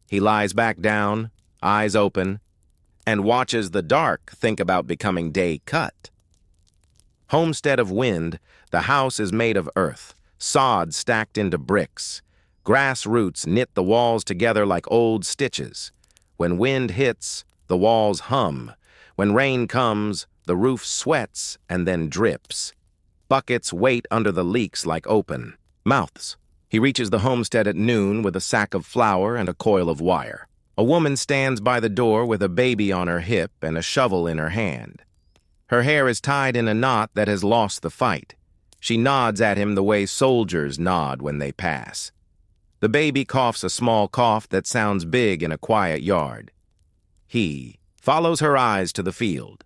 He lies back down, eyes open, and watches the dark think about becoming day cut. Homestead of wind, the house is made of earth, sod stacked into bricks. Grass roots knit the walls together like old stitches. When wind hits, the walls hum. When rain comes, the roof sweats and then drips. Buckets wait under the leaks like open mouths. He reaches the homestead at noon with a sack of flour and a coil of wire. A woman stands by the door with a baby on her hip and a shovel in her hand. Her hair is tied in a knot that has lost the fight. She nods at him the way soldiers nod when they pass. The baby coughs a small cough that sounds big in a quiet yard. He follows her eyes to the field.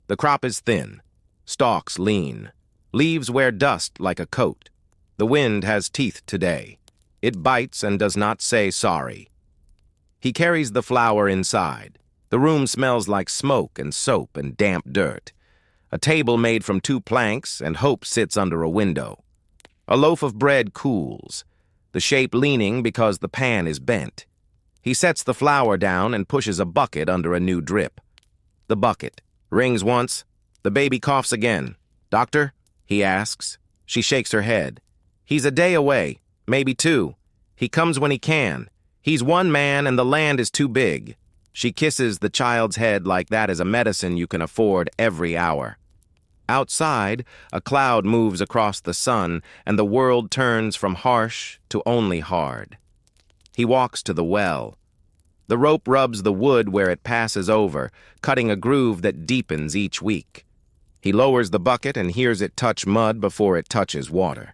The crop is thin, stalks lean, leaves wear dust like a coat. The wind has teeth today. It bites and does not say sorry. He carries the flour inside. The room smells like smoke and soap and damp dirt. A table made from 2 planks, and Hope sits under a window. A loaf of bread cools, the shape leaning because the pan is bent. He sets the flour down and pushes a bucket under a new drip. The bucket rings once. The baby coughs again. "Doctor?" he asks. She shakes her head. "He's a day away, maybe 2. He comes when he can. He's one man and the land is too big." She kisses the child's head like that is a medicine you can afford every hour. Outside, a cloud moves across the sun, and the world turns from harsh to only hard. He walks to the well. The rope rubs the wood where it passes over, cutting a groove that deepens each week. He lowers the bucket and hears it touch mud before it touches water.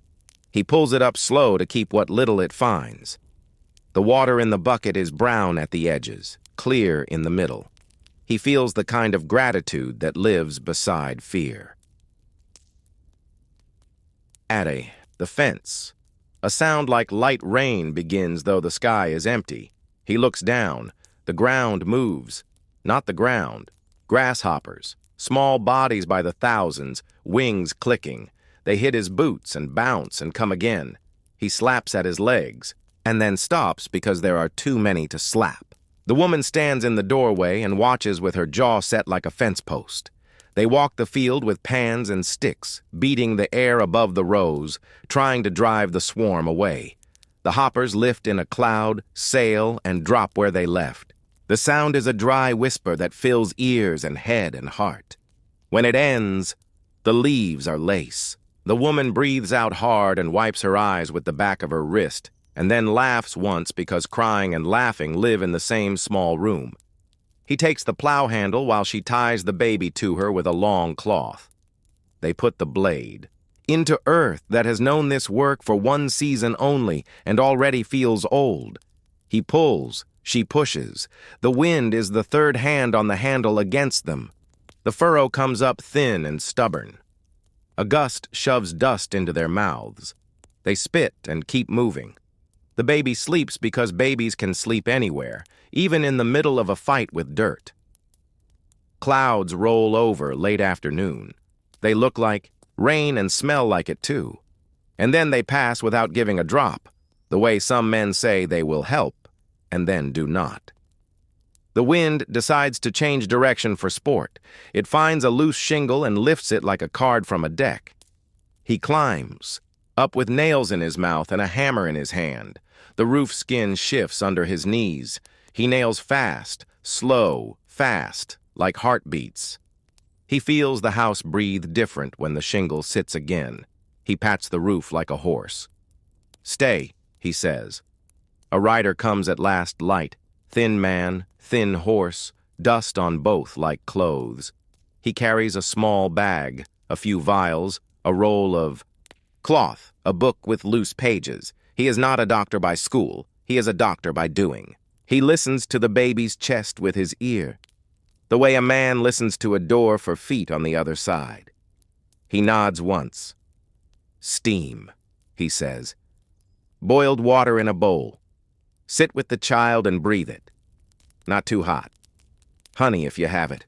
He pulls it up slow to keep what little it finds. The water in the bucket is brown at the edges, clear in the middle. He feels the kind of gratitude that lives beside fear. The fence. A sound like light rain begins though the sky is empty. He looks down. The ground moves. Not the ground. Grasshoppers. Small bodies by the thousands, wings clicking. They hit his boots and bounce and come again. He slaps at his legs, and then stops because there are too many to slap. The woman stands in the doorway and watches with her jaw set like a fence post. They walk the field with pans and sticks, beating the air above the rows, trying to drive the swarm away. The hoppers lift in a cloud, sail, and drop where they left. The sound is a dry whisper that fills ears and head and heart. When it ends, the leaves are lace. The woman breathes out hard and wipes her eyes with the back of her wrist, and then laughs once because crying and laughing live in the same small room. He takes the plow handle while she ties the baby to her with a long cloth. They put the blade into earth that has known this work for 1 season only and already feels old. He pulls, she pushes. The wind is the third hand on the handle against them. The furrow comes up thin and stubborn. A gust shoves dust into their mouths. They spit and keep moving. The baby sleeps because babies can sleep anywhere, even in the middle of a fight with dirt. Clouds roll over late afternoon. They look like rain and smell like it too. And then they pass without giving a drop, the way some men say they will help, and then do not. The wind decides to change direction for sport. It finds a loose shingle and lifts it like a card from a deck. He climbs, up with nails in his mouth and a hammer in his hand. The roof skin shifts under his knees. He nails fast, slow, fast, like heartbeats. He feels the house breathe different when the shingle sits again. He pats the roof like a horse. "Stay," he says. A rider comes at last light. Thin man, thin horse, dust on both like clothes. He carries a small bag, a few vials, a roll of cloth, a book with loose pages. He is not a doctor by school. He is a doctor by doing. He listens to the baby's chest with his ear, the way a man listens to a door for feet on the other side. He nods once. "Steam," he says. "Boiled water in a bowl. Sit with the child and breathe it. Not too hot. Honey if you have it.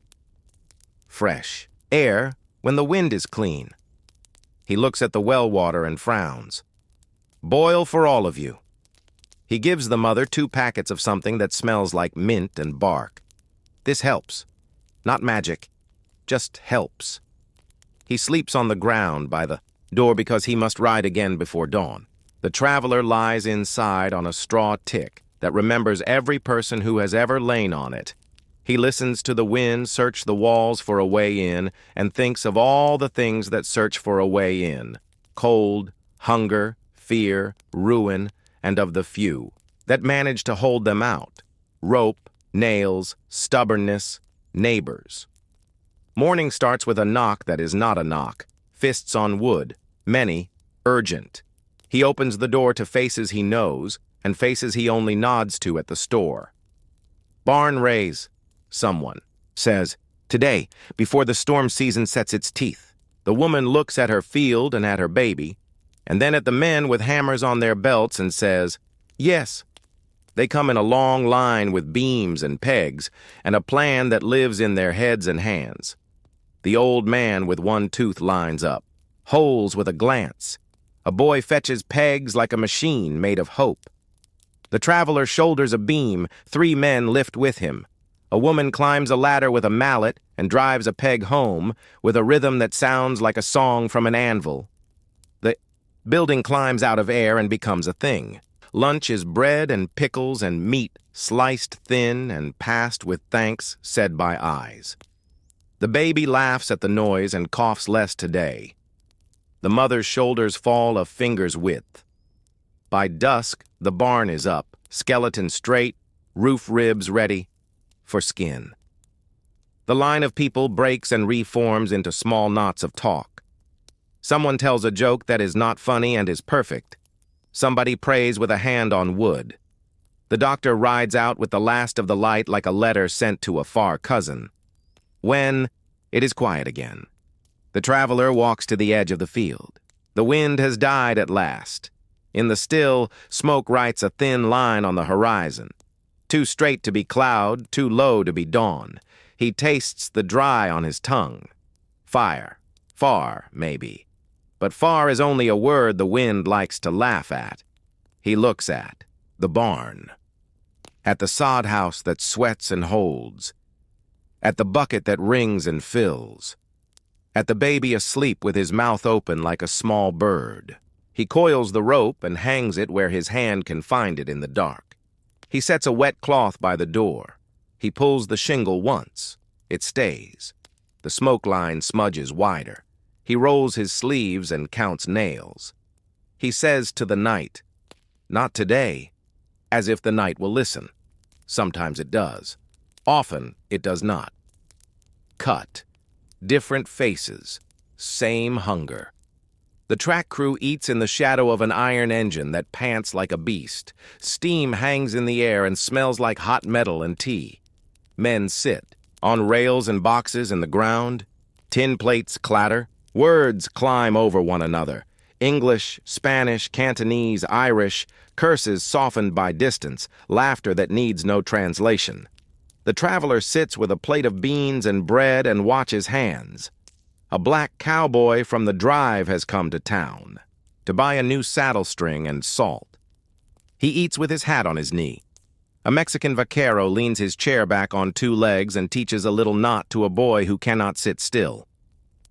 Fresh air when the wind is clean." He looks at the well water and frowns. "Boil for all of you." He gives the mother 2 packets of something that smells like mint and bark. This helps. Not magic. Just helps. He sleeps on the ground by the door because he must ride again before dawn. The traveler lies inside on a straw tick that remembers every person who has ever lain on it. He listens to the wind search the walls for a way in and thinks of all the things that search for a way in: cold, hunger, fear, ruin, and of the few that manage to hold them out: rope, nails, stubbornness, neighbors. Morning starts with a knock that is not a knock, fists on wood, many, urgent. He opens the door to faces he knows and faces he only nods to at the store. Barn raise, someone says, today, before the storm season sets its teeth. The woman looks at her field and at her baby, and then at the men with hammers on their belts and says, yes. They come in a long line with beams and pegs and a plan that lives in their heads and hands. The old man with one tooth lines up, holes with a glance. A boy fetches pegs like a machine made of hope. The traveler shoulders a beam, 3 men lift with him. A woman climbs a ladder with a mallet and drives a peg home with a rhythm that sounds like a song from an anvil. The building climbs out of air and becomes a thing. Lunch is bread and pickles and meat sliced thin and passed with thanks said by eyes. The baby laughs at the noise and coughs less today. The mother's shoulders fall a finger's width. By dusk, the barn is up, skeleton straight, roof ribs ready for skin. The line of people breaks and reforms into small knots of talk. Someone tells a joke that is not funny and is perfect. Somebody prays with a hand on wood. The doctor rides out with the last of the light like a letter sent to a far cousin. When it is quiet again, the traveler walks to the edge of the field. The wind has died at last. In the still, smoke writes a thin line on the horizon. Too straight to be cloud, too low to be dawn. He tastes the dry on his tongue. Fire. Far, maybe. But far is only a word the wind likes to laugh at. He looks at the barn. At the sod house that sweats and holds. At the bucket that rings and fills. At the baby asleep with his mouth open like a small bird. He coils the rope and hangs it where his hand can find it in the dark. He sets a wet cloth by the door. He pulls the shingle once. It stays. The smoke line smudges wider. He rolls his sleeves and counts nails. He says to the night, not today, as if the night will listen. Sometimes it does. Often it does not. Cut. Different faces. Same hunger. The track crew eats in the shadow of an iron engine that pants like a beast. Steam hangs in the air and smells like hot metal and tea. Men sit on rails and boxes in the ground. Tin plates clatter. Words climb over one another. English, Spanish, Cantonese, Irish, curses softened by distance, laughter that needs no translation. The traveler sits with a plate of beans and bread and watches hands. A black cowboy from the drive has come to town to buy a new saddle string and salt. He eats with his hat on his knee. A Mexican vaquero leans his chair back on 2 legs and teaches a little knot to a boy who cannot sit still.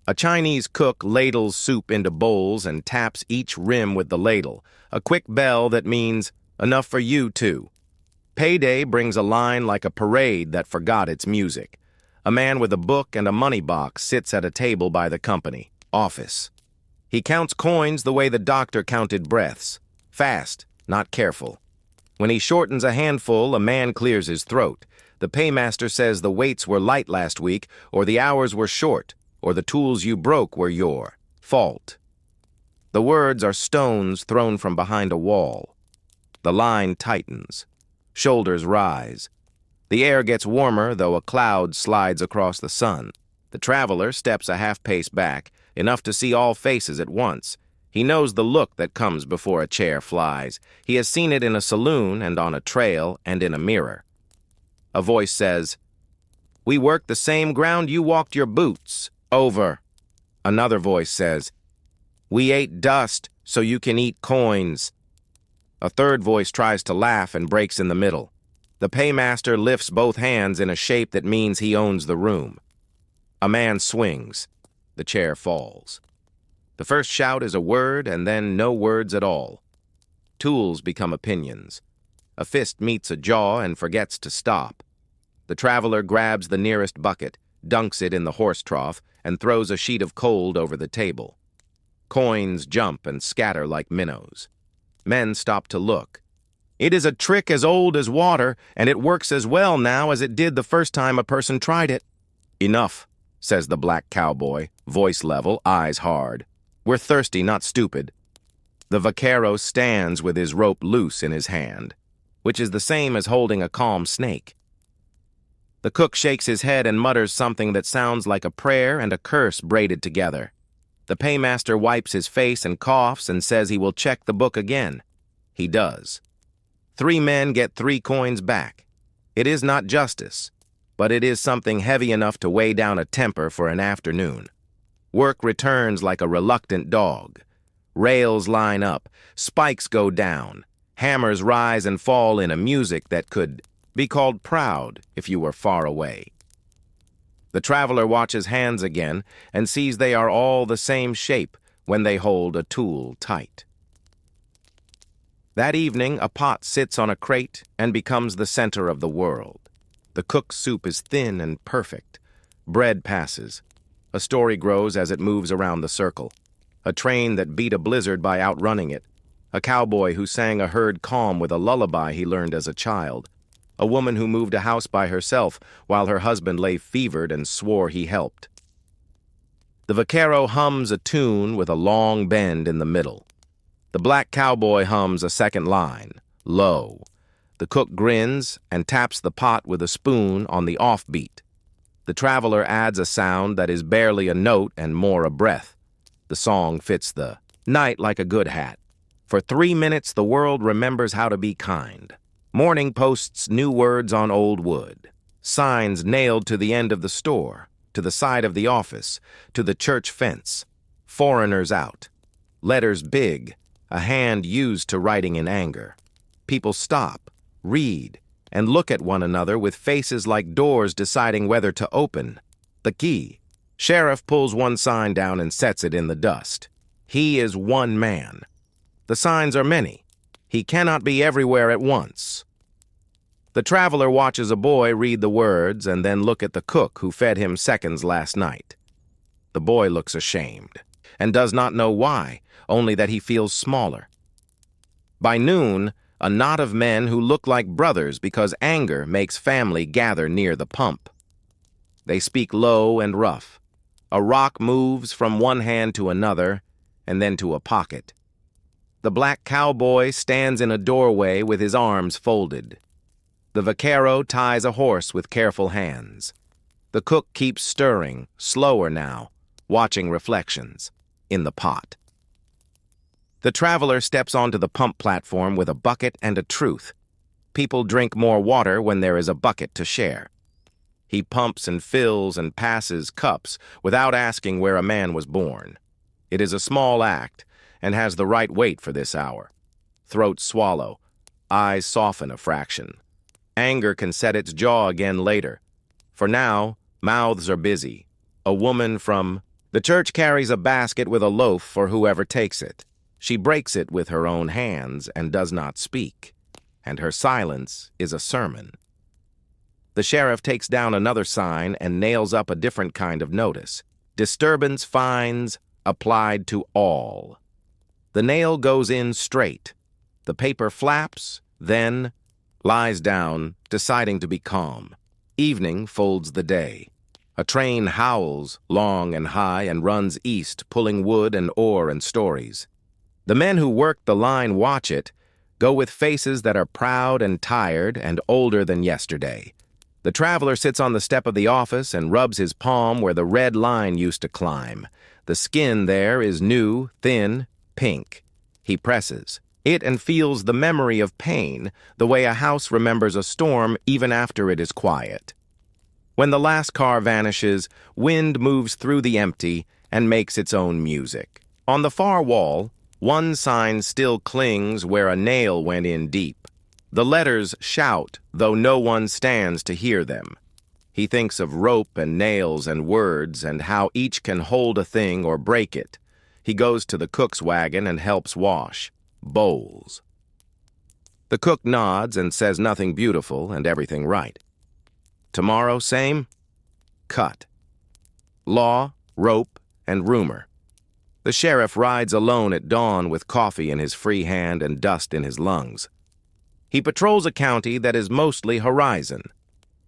A Chinese cook ladles soup into bowls and taps each rim with the ladle, a quick bell that means, enough for you too. Payday brings a line like a parade that forgot its music. A man with a book and a money box sits at a table by the company office. He counts coins the way the doctor counted breaths, fast, not careful. When he shortens a handful, a man clears his throat. The paymaster says the weights were light last week, or the hours were short, or the tools you broke were your fault. The words are stones thrown from behind a wall. The line tightens. Shoulders rise. The air gets warmer, though a cloud slides across the sun. The traveler steps a half-pace back, enough to see all faces at once. He knows the look that comes before a chair flies. He has seen it in a saloon and on a trail and in a mirror. A voice says, "We worked the same ground you walked your boots. Over." Another voice says, "We ate dust so you can eat coins." A third voice tries to laugh and breaks in the middle. The paymaster lifts both hands in a shape that means he owns the room. A man swings. The chair falls. The first shout is a word and then no words at all. Tools become opinions. A fist meets a jaw and forgets to stop. The traveler grabs the nearest bucket, dunks it in the horse trough, and throws a sheet of cold over the table. Coins jump and scatter like minnows. Men stop to look. It is a trick as old as water, and it works as well now as it did the first time a person tried it. Enough, says the black cowboy, voice level, eyes hard. We're thirsty, not stupid. The vaquero stands with his rope loose in his hand, which is the same as holding a calm snake. The cook shakes his head and mutters something that sounds like a prayer and a curse braided together. The paymaster wipes his face and coughs and says he will check the book again. He does. 3 men get 3 coins back. It is not justice, but it is something heavy enough to weigh down a temper for an afternoon. Work returns like a reluctant dog. Rails line up, spikes go down, hammers rise and fall in a music that could be called proud if you were far away. The traveler watches hands again and sees they are all the same shape when they hold a tool tight. That evening, a pot sits on a crate and becomes the center of the world. The cook's soup is thin and perfect. Bread passes. A story grows as it moves around the circle. A train that beat a blizzard by outrunning it. A cowboy who sang a herd calm with a lullaby he learned as a child. A woman who moved a house by herself while her husband lay fevered and swore he helped. The vaquero hums a tune with a long bend in the middle. The black cowboy hums a second line, low. The cook grins and taps the pot with a spoon on the offbeat. The traveler adds a sound that is barely a note and more a breath. The song fits the night like a good hat. For 3 minutes, the world remembers how to be kind. Morning posts new words on old wood. Signs nailed to the end of the store, to the side of the office, to the church fence. Foreigners out. Letters big, a hand used to writing in anger. People stop, read, and look at one another with faces like doors deciding whether to open. The key. Sheriff pulls one sign down and sets it in the dust. He is one man. The signs are many. He cannot be everywhere at once. The traveler watches a boy read the words and then look at the cook who fed him seconds last night. The boy looks ashamed and does not know why, only that he feels smaller. By noon, a knot of men who look like brothers because anger makes family gather near the pump. They speak low and rough. A rock moves from one hand to another and then to a pocket. The black cowboy stands in a doorway with his arms folded. The vaquero ties a horse with careful hands. The cook keeps stirring, slower now, watching reflections in the pot. The traveler steps onto the pump platform with a bucket and a truth. People drink more water when there is a bucket to share. He pumps and fills and passes cups without asking where a man was born. It is a small act and has the right weight for this hour. Throats swallow, eyes soften a fraction. Anger can set its jaw again later. For now, mouths are busy. A woman from the church carries a basket with a loaf for whoever takes it. She breaks it with her own hands and does not speak, and her silence is a sermon. The sheriff takes down another sign and nails up a different kind of notice. Disturbance fines applied to all. The nail goes in straight. The paper flaps, then lies down, deciding to be calm. Evening folds the day. A train howls long and high and runs east, pulling wood and ore and stories. The men who work the line watch it, go with faces that are proud and tired and older than yesterday. The traveler sits on the step of the office and rubs his palm where the red line used to climb. The skin there is new, thin, pink. He presses it and feels the memory of pain, the way a house remembers a storm even after it is quiet. When the last car vanishes, wind moves through the empty and makes its own music. On the far wall, one sign still clings where a nail went in deep. The letters shout, though no one stands to hear them. He thinks of rope and nails and words and how each can hold a thing or break it. He goes to the cook's wagon and helps wash. Bowls. The cook nods and says nothing beautiful and everything right. Tomorrow, same? Cut. Law, rope, and rumor. The sheriff rides alone at dawn with coffee in his free hand and dust in his lungs. He patrols a county that is mostly horizon.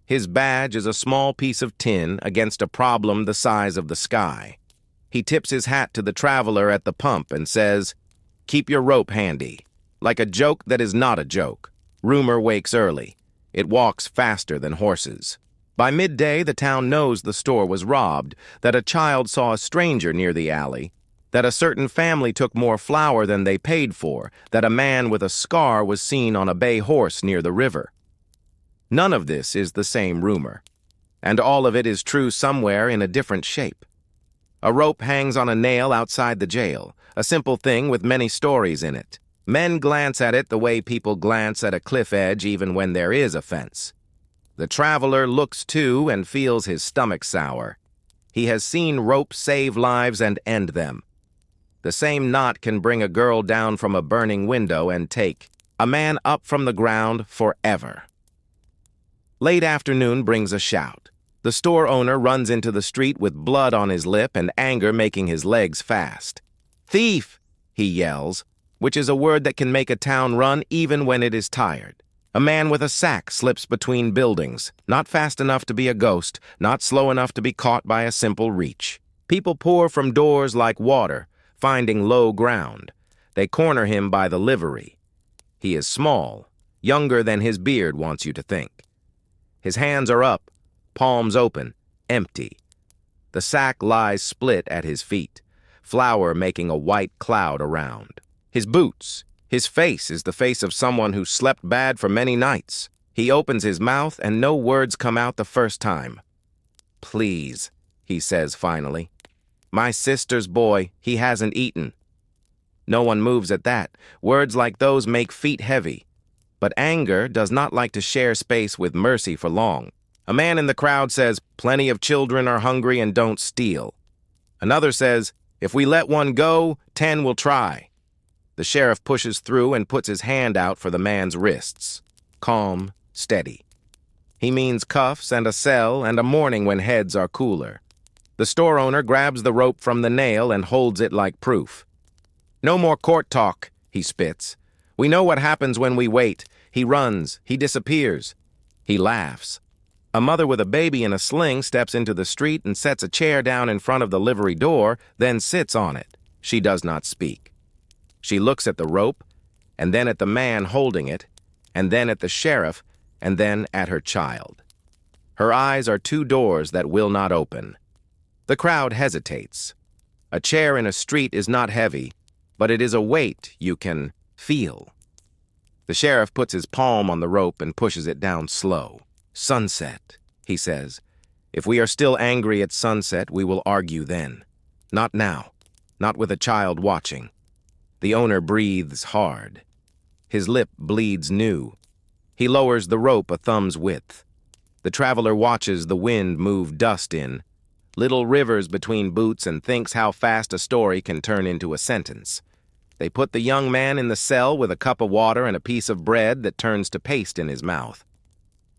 His badge is a small piece of tin against a problem the size of the sky. He tips his hat to the traveler at the pump and says, "Keep your rope handy." Like a joke that is not a joke. Rumor wakes early. It walks faster than horses. By midday, the town knows the store was robbed, that a child saw a stranger near the alley, that a certain family took more flour than they paid for, that a man with a scar was seen on a bay horse near the river. None of this is the same rumor, and all of it is true somewhere in a different shape. A rope hangs on a nail outside the jail, a simple thing with many stories in it. Men glance at it the way people glance at a cliff edge even when there is a fence. The traveler looks too and feels his stomach sour. He has seen rope save lives and end them. The same knot can bring a girl down from a burning window and take a man up from the ground forever. Late afternoon brings a shout. The store owner runs into the street with blood on his lip and anger making his legs fast. "Thief!" he yells, which is a word that can make a town run even when it is tired. A man with a sack slips between buildings, not fast enough to be a ghost, not slow enough to be caught by a simple reach. People pour from doors like water, finding low ground. They corner him by the livery. He is small, younger than his beard wants you to think. His hands are up, palms open, empty. The sack lies split at his feet, flour making a white cloud around. His boots, his face is the face of someone who slept bad for many nights. He opens his mouth and no words come out the first time. "Please," he says finally. "My sister's boy, he hasn't eaten." No one moves at that. Words like those make feet heavy. But anger does not like to share space with mercy for long. A man in the crowd says, "Plenty of children are hungry and don't steal." Another says, "If we let one go, 10 will try." The sheriff pushes through and puts his hand out for the man's wrists. Calm, steady. He means cuffs and a cell and a morning when heads are cooler. The store owner grabs the rope from the nail and holds it like proof. "No more court talk," he spits. "We know what happens when we wait. He runs. He disappears." He laughs. A mother with a baby in a sling steps into the street and sets a chair down in front of the livery door, then sits on it. She does not speak. She looks at the rope, and then at the man holding it, and then at the sheriff, and then at her child. Her eyes are two doors that will not open. The crowd hesitates. A chair in a street is not heavy, but it is a weight you can feel. The sheriff puts his palm on the rope and pushes it down slow. "Sunset," he says. "If we are still angry at sunset, we will argue then. Not now. Not with a child watching." The owner breathes hard. His lip bleeds new. He lowers the rope a thumb's width. The traveler watches the wind move dust in, little rivers between boots, and thinks how fast a story can turn into a sentence. They put the young man in the cell with a cup of water and a piece of bread that turns to paste in his mouth.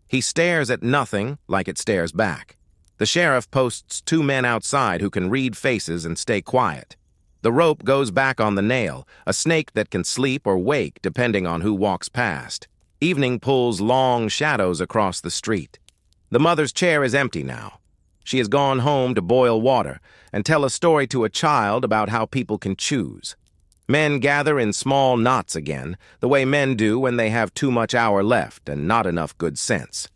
He stares at nothing like it stares back. The sheriff posts 2 men outside who can read faces and stay quiet. The rope goes back on the nail, a snake that can sleep or wake depending on who walks past. Evening pulls long shadows across the street. The mother's chair is empty now. She has gone home to boil water and tell a story to a child about how people can choose. Men gather in small knots again, the way men do when they have too much hour left and not enough good sense.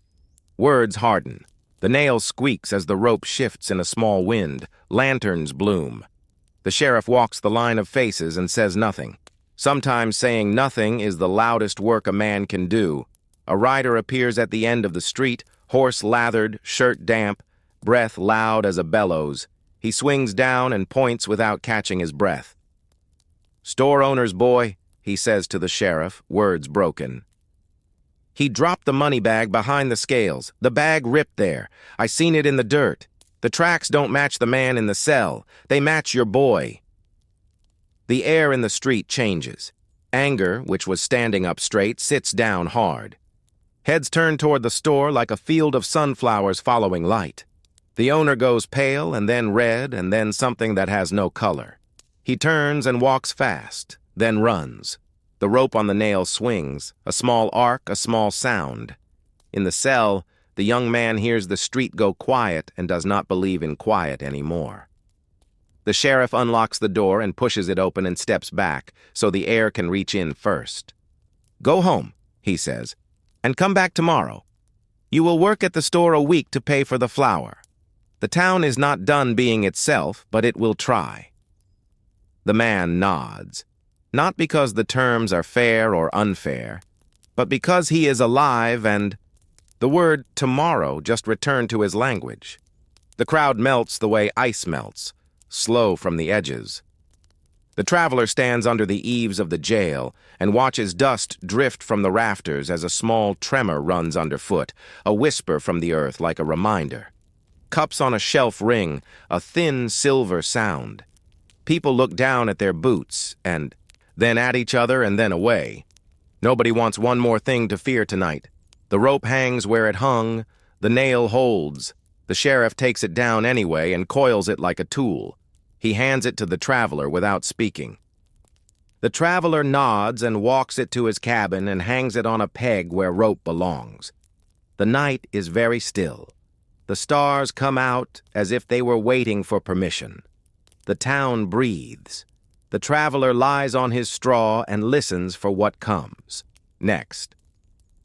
Words harden. The nail squeaks as the rope shifts in a small wind. Lanterns bloom. The sheriff walks the line of faces and says nothing. Sometimes saying nothing is the loudest work a man can do. A rider appears at the end of the street, horse lathered, shirt damp, breath loud as a bellows. He swings down and points without catching his breath. "Store owner's boy," he says to the sheriff, words broken. "He dropped the money bag behind the scales. The bag ripped there. I seen it in the dirt. The tracks don't match the man in the cell. They match your boy." The air in the street changes. Anger, which was standing up straight, sits down hard. Heads turn toward the store like a field of sunflowers following light. The owner goes pale and then red and then something that has no color. He turns and walks fast, then runs. The rope on the nail swings, a small arc, a small sound. In the cell, the young man hears the street go quiet and does not believe in quiet anymore. The sheriff unlocks the door and pushes it open and steps back so the air can reach in first. "Go home," he says, "and come back tomorrow. You will work at the store a week to pay for the flour. The town is not done being itself, but it will try." The man nods, not because the terms are fair or unfair, but because he is alive and the word tomorrow just returned to his language. The crowd melts the way ice melts, slow from the edges. The traveler stands under the eaves of the jail and watches dust drift from the rafters as a small tremor runs underfoot, a whisper from the earth like a reminder. Cups on a shelf ring, a thin silver sound. People look down at their boots and then at each other and then away. Nobody wants one more thing to fear tonight. The rope hangs where it hung, the nail holds. The sheriff takes it down anyway and coils it like a tool. He hands it to the traveler without speaking. The traveler nods and walks it to his cabin and hangs it on a peg where rope belongs. The night is very still. The stars come out as if they were waiting for permission. The town breathes. The traveler lies on his straw and listens for what comes next.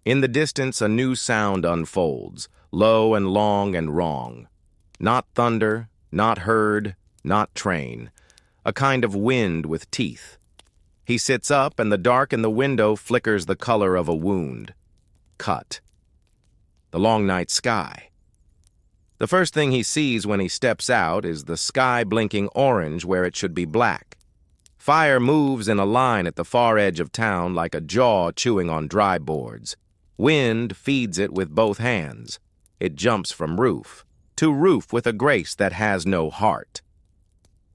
In the distance, a new sound unfolds, low and long and wrong. Not thunder, not herd, not train. A kind of wind with teeth. He sits up, and the dark in the window flickers the color of a wound. Cut. The long night sky. The first thing he sees when he steps out is the sky blinking orange where it should be black. Fire moves in a line at the far edge of town like a jaw chewing on dry boards. Wind feeds it with both hands. It jumps from roof to roof with a grace that has no heart.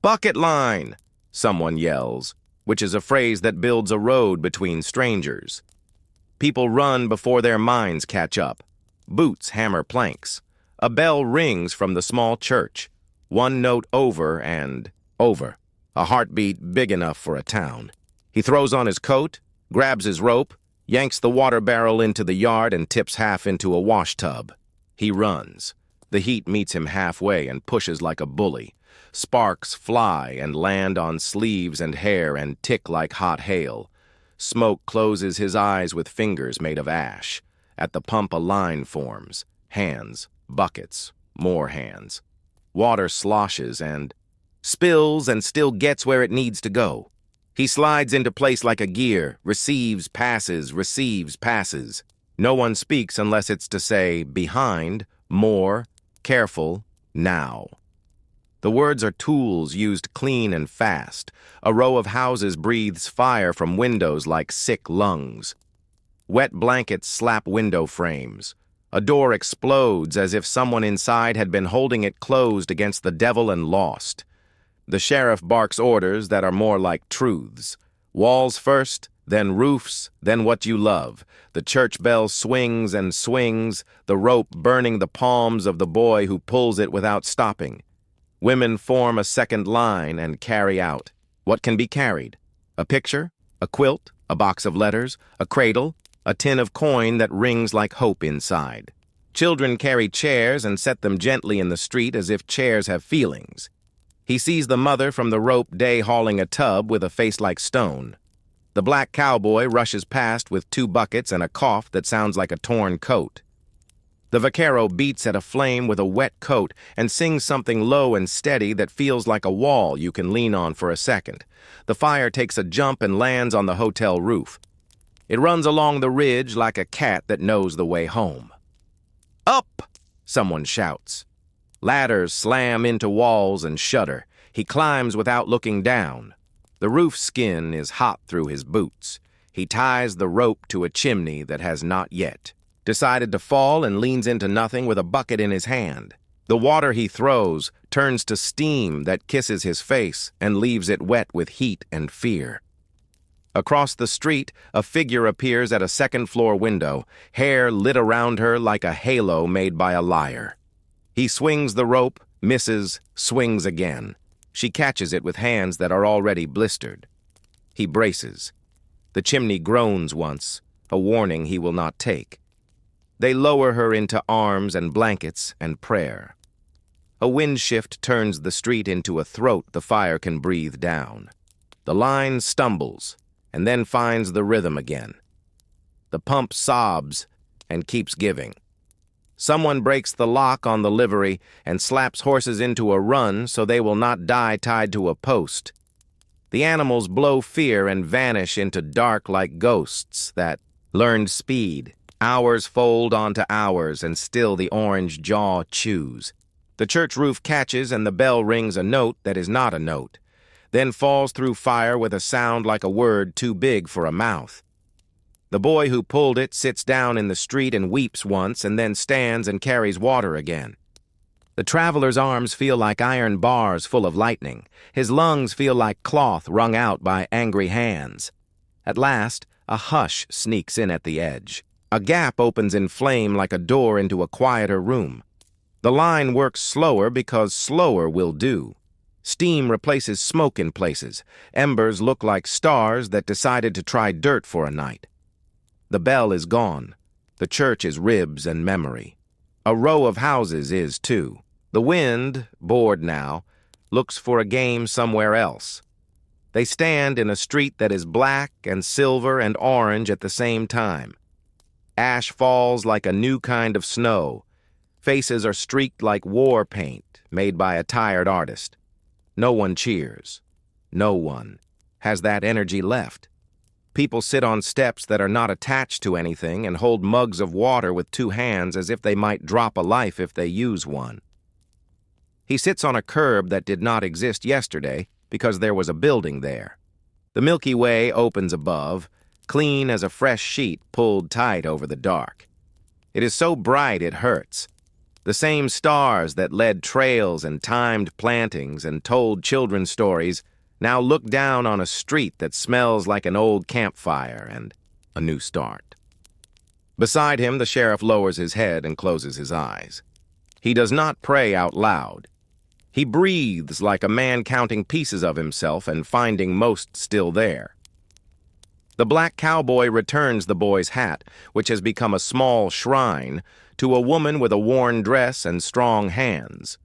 "Bucket line!" someone yells, which is a phrase that builds a road between strangers. People run before their minds catch up. Boots hammer planks. A bell rings from the small church. One note over and over. A heartbeat big enough for a town. He throws on his coat, grabs his rope, yanks the water barrel into the yard and tips half into a wash tub. He runs. The heat meets him halfway and pushes like a bully. Sparks fly and land on sleeves and hair and tick like hot hail. Smoke closes his eyes with fingers made of ash. At the pump a line forms. Hands, buckets, more hands. Water sloshes and spills and still gets where it needs to go. He slides into place like a gear, receives, passes, receives, passes. No one speaks unless it's to say, behind, more, careful, now. The words are tools used clean and fast. A row of houses breathes fire from windows like sick lungs. Wet blankets slap window frames. A door explodes as if someone inside had been holding it closed against the devil and lost. The sheriff barks orders that are more like truths. Walls first, then roofs, then what you love. The church bell swings and swings, the rope burning the palms of the boy who pulls it without stopping. Women form a second line and carry out. What can be carried? A picture? A quilt? A box of letters? A cradle? A tin of coin that rings like hope inside. Children carry chairs and set them gently in the street as if chairs have feelings. He sees the mother from the rope day hauling a tub with a face like stone. The black cowboy rushes past with 2 buckets and a cough that sounds like a torn coat. The vaquero beats at a flame with a wet coat and sings something low and steady that feels like a wall you can lean on for a second. The fire takes a jump and lands on the hotel roof. It runs along the ridge like a cat that knows the way home. "Up!" someone shouts. Ladders slam into walls and shudder. He climbs without looking down. The roof skin is hot through his boots. He ties the rope to a chimney that has not yet decided to fall and leans into nothing with a bucket in his hand. The water he throws turns to steam that kisses his face and leaves it wet with heat and fear. Across the street, a figure appears at a second-floor window, hair lit around her like a halo made by a lyre. He swings the rope, misses, swings again. She catches it with hands that are already blistered. He braces. The chimney groans once, a warning he will not take. They lower her into arms and blankets and prayer. A wind shift turns the street into a throat the fire can breathe down. The line stumbles, and then finds the rhythm again. The pump sobs and keeps giving. Someone breaks the lock on the livery and slaps horses into a run so they will not die tied to a post. The animals blow fear and vanish into dark like ghosts that learned speed. Hours fold onto hours, and still the orange jaw chews. The church roof catches and the bell rings a note that is not a note, then falls through fire with a sound like a word too big for a mouth. The boy who pulled it sits down in the street and weeps once and then stands and carries water again. The traveler's arms feel like iron bars full of lightning. His lungs feel like cloth wrung out by angry hands. At last, a hush sneaks in at the edge. A gap opens in flame like a door into a quieter room. The line works slower because slower will do. Steam replaces smoke in places. Embers look like stars that decided to try dirt for a night. The bell is gone. The church is ribs and memory. A row of houses is, too. The wind, bored now, looks for a game somewhere else. They stand in a street that is black and silver and orange at the same time. Ash falls like a new kind of snow. Faces are streaked like war paint made by a tired artist. No one cheers. No one has that energy left. People sit on steps that are not attached to anything and hold mugs of water with two hands as if they might drop a life if they use one. He sits on a curb that did not exist yesterday because there was a building there. The Milky Way opens above, clean as a fresh sheet pulled tight over the dark. It is so bright it hurts. The same stars that led trails and timed plantings and told children's stories now look down on a street that smells like an old campfire and a new start. Beside him, the sheriff lowers his head and closes his eyes. He does not pray out loud. He breathes like a man counting pieces of himself and finding most still there. The black cowboy returns the boy's hat, which has become a small shrine, to a woman with a worn dress and strong hands.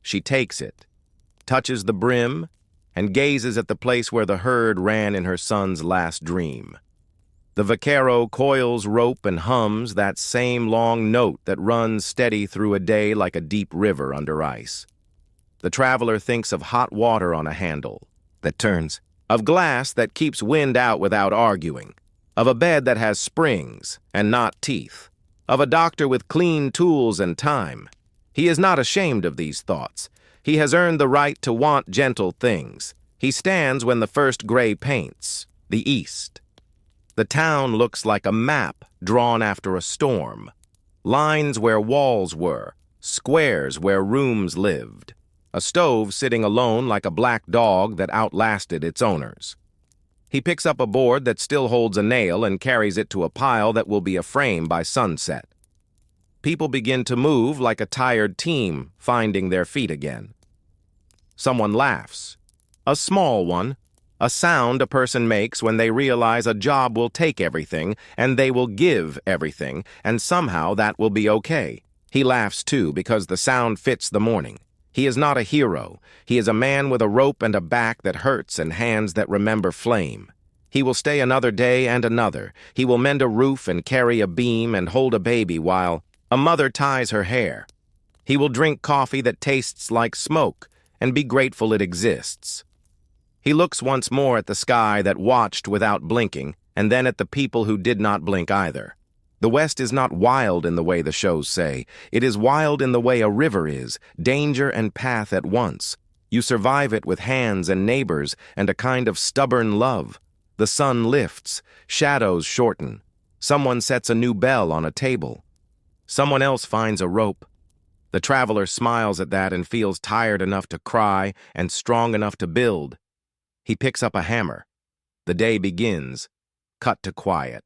She takes it, touches the brim, and gazes at the place where the herd ran in her son's last dream. The vaquero coils rope and hums that same long note that runs steady through a day like a deep river under ice. The traveler thinks of hot water on a handle that turns, of glass that keeps wind out without arguing, of a bed that has springs and not teeth, of a doctor with clean tools and time. He is not ashamed of these thoughts. He has earned the right to want gentle things. He stands when the first gray paints, the east. The town looks like a map drawn after a storm. Lines where walls were, squares where rooms lived. A stove sitting alone like a black dog that outlasted its owners. He picks up a board that still holds a nail and carries it to a pile that will be a frame by sunset. People begin to move like a tired team finding their feet again. Someone laughs. A small one. A sound a person makes when they realize a job will take everything and they will give everything, and somehow that will be okay. He laughs too because the sound fits the morning. He is not a hero. He is a man with a rope and a back that hurts and hands that remember flame. He will stay another day and another. He will mend a roof and carry a beam and hold a baby while a mother ties her hair. He will drink coffee that tastes like smoke and be grateful it exists. He looks once more at the sky that watched without blinking, and then at the people who did not blink either. The West is not wild in the way the shows say. It is wild in the way a river is, danger and path at once. You survive it with hands and neighbors and a kind of stubborn love. The sun lifts, shadows shorten. Someone sets a new bell on a table. Someone else finds a rope. The traveler smiles at that and feels tired enough to cry and strong enough to build. He picks up a hammer. The day begins. Cut to quiet.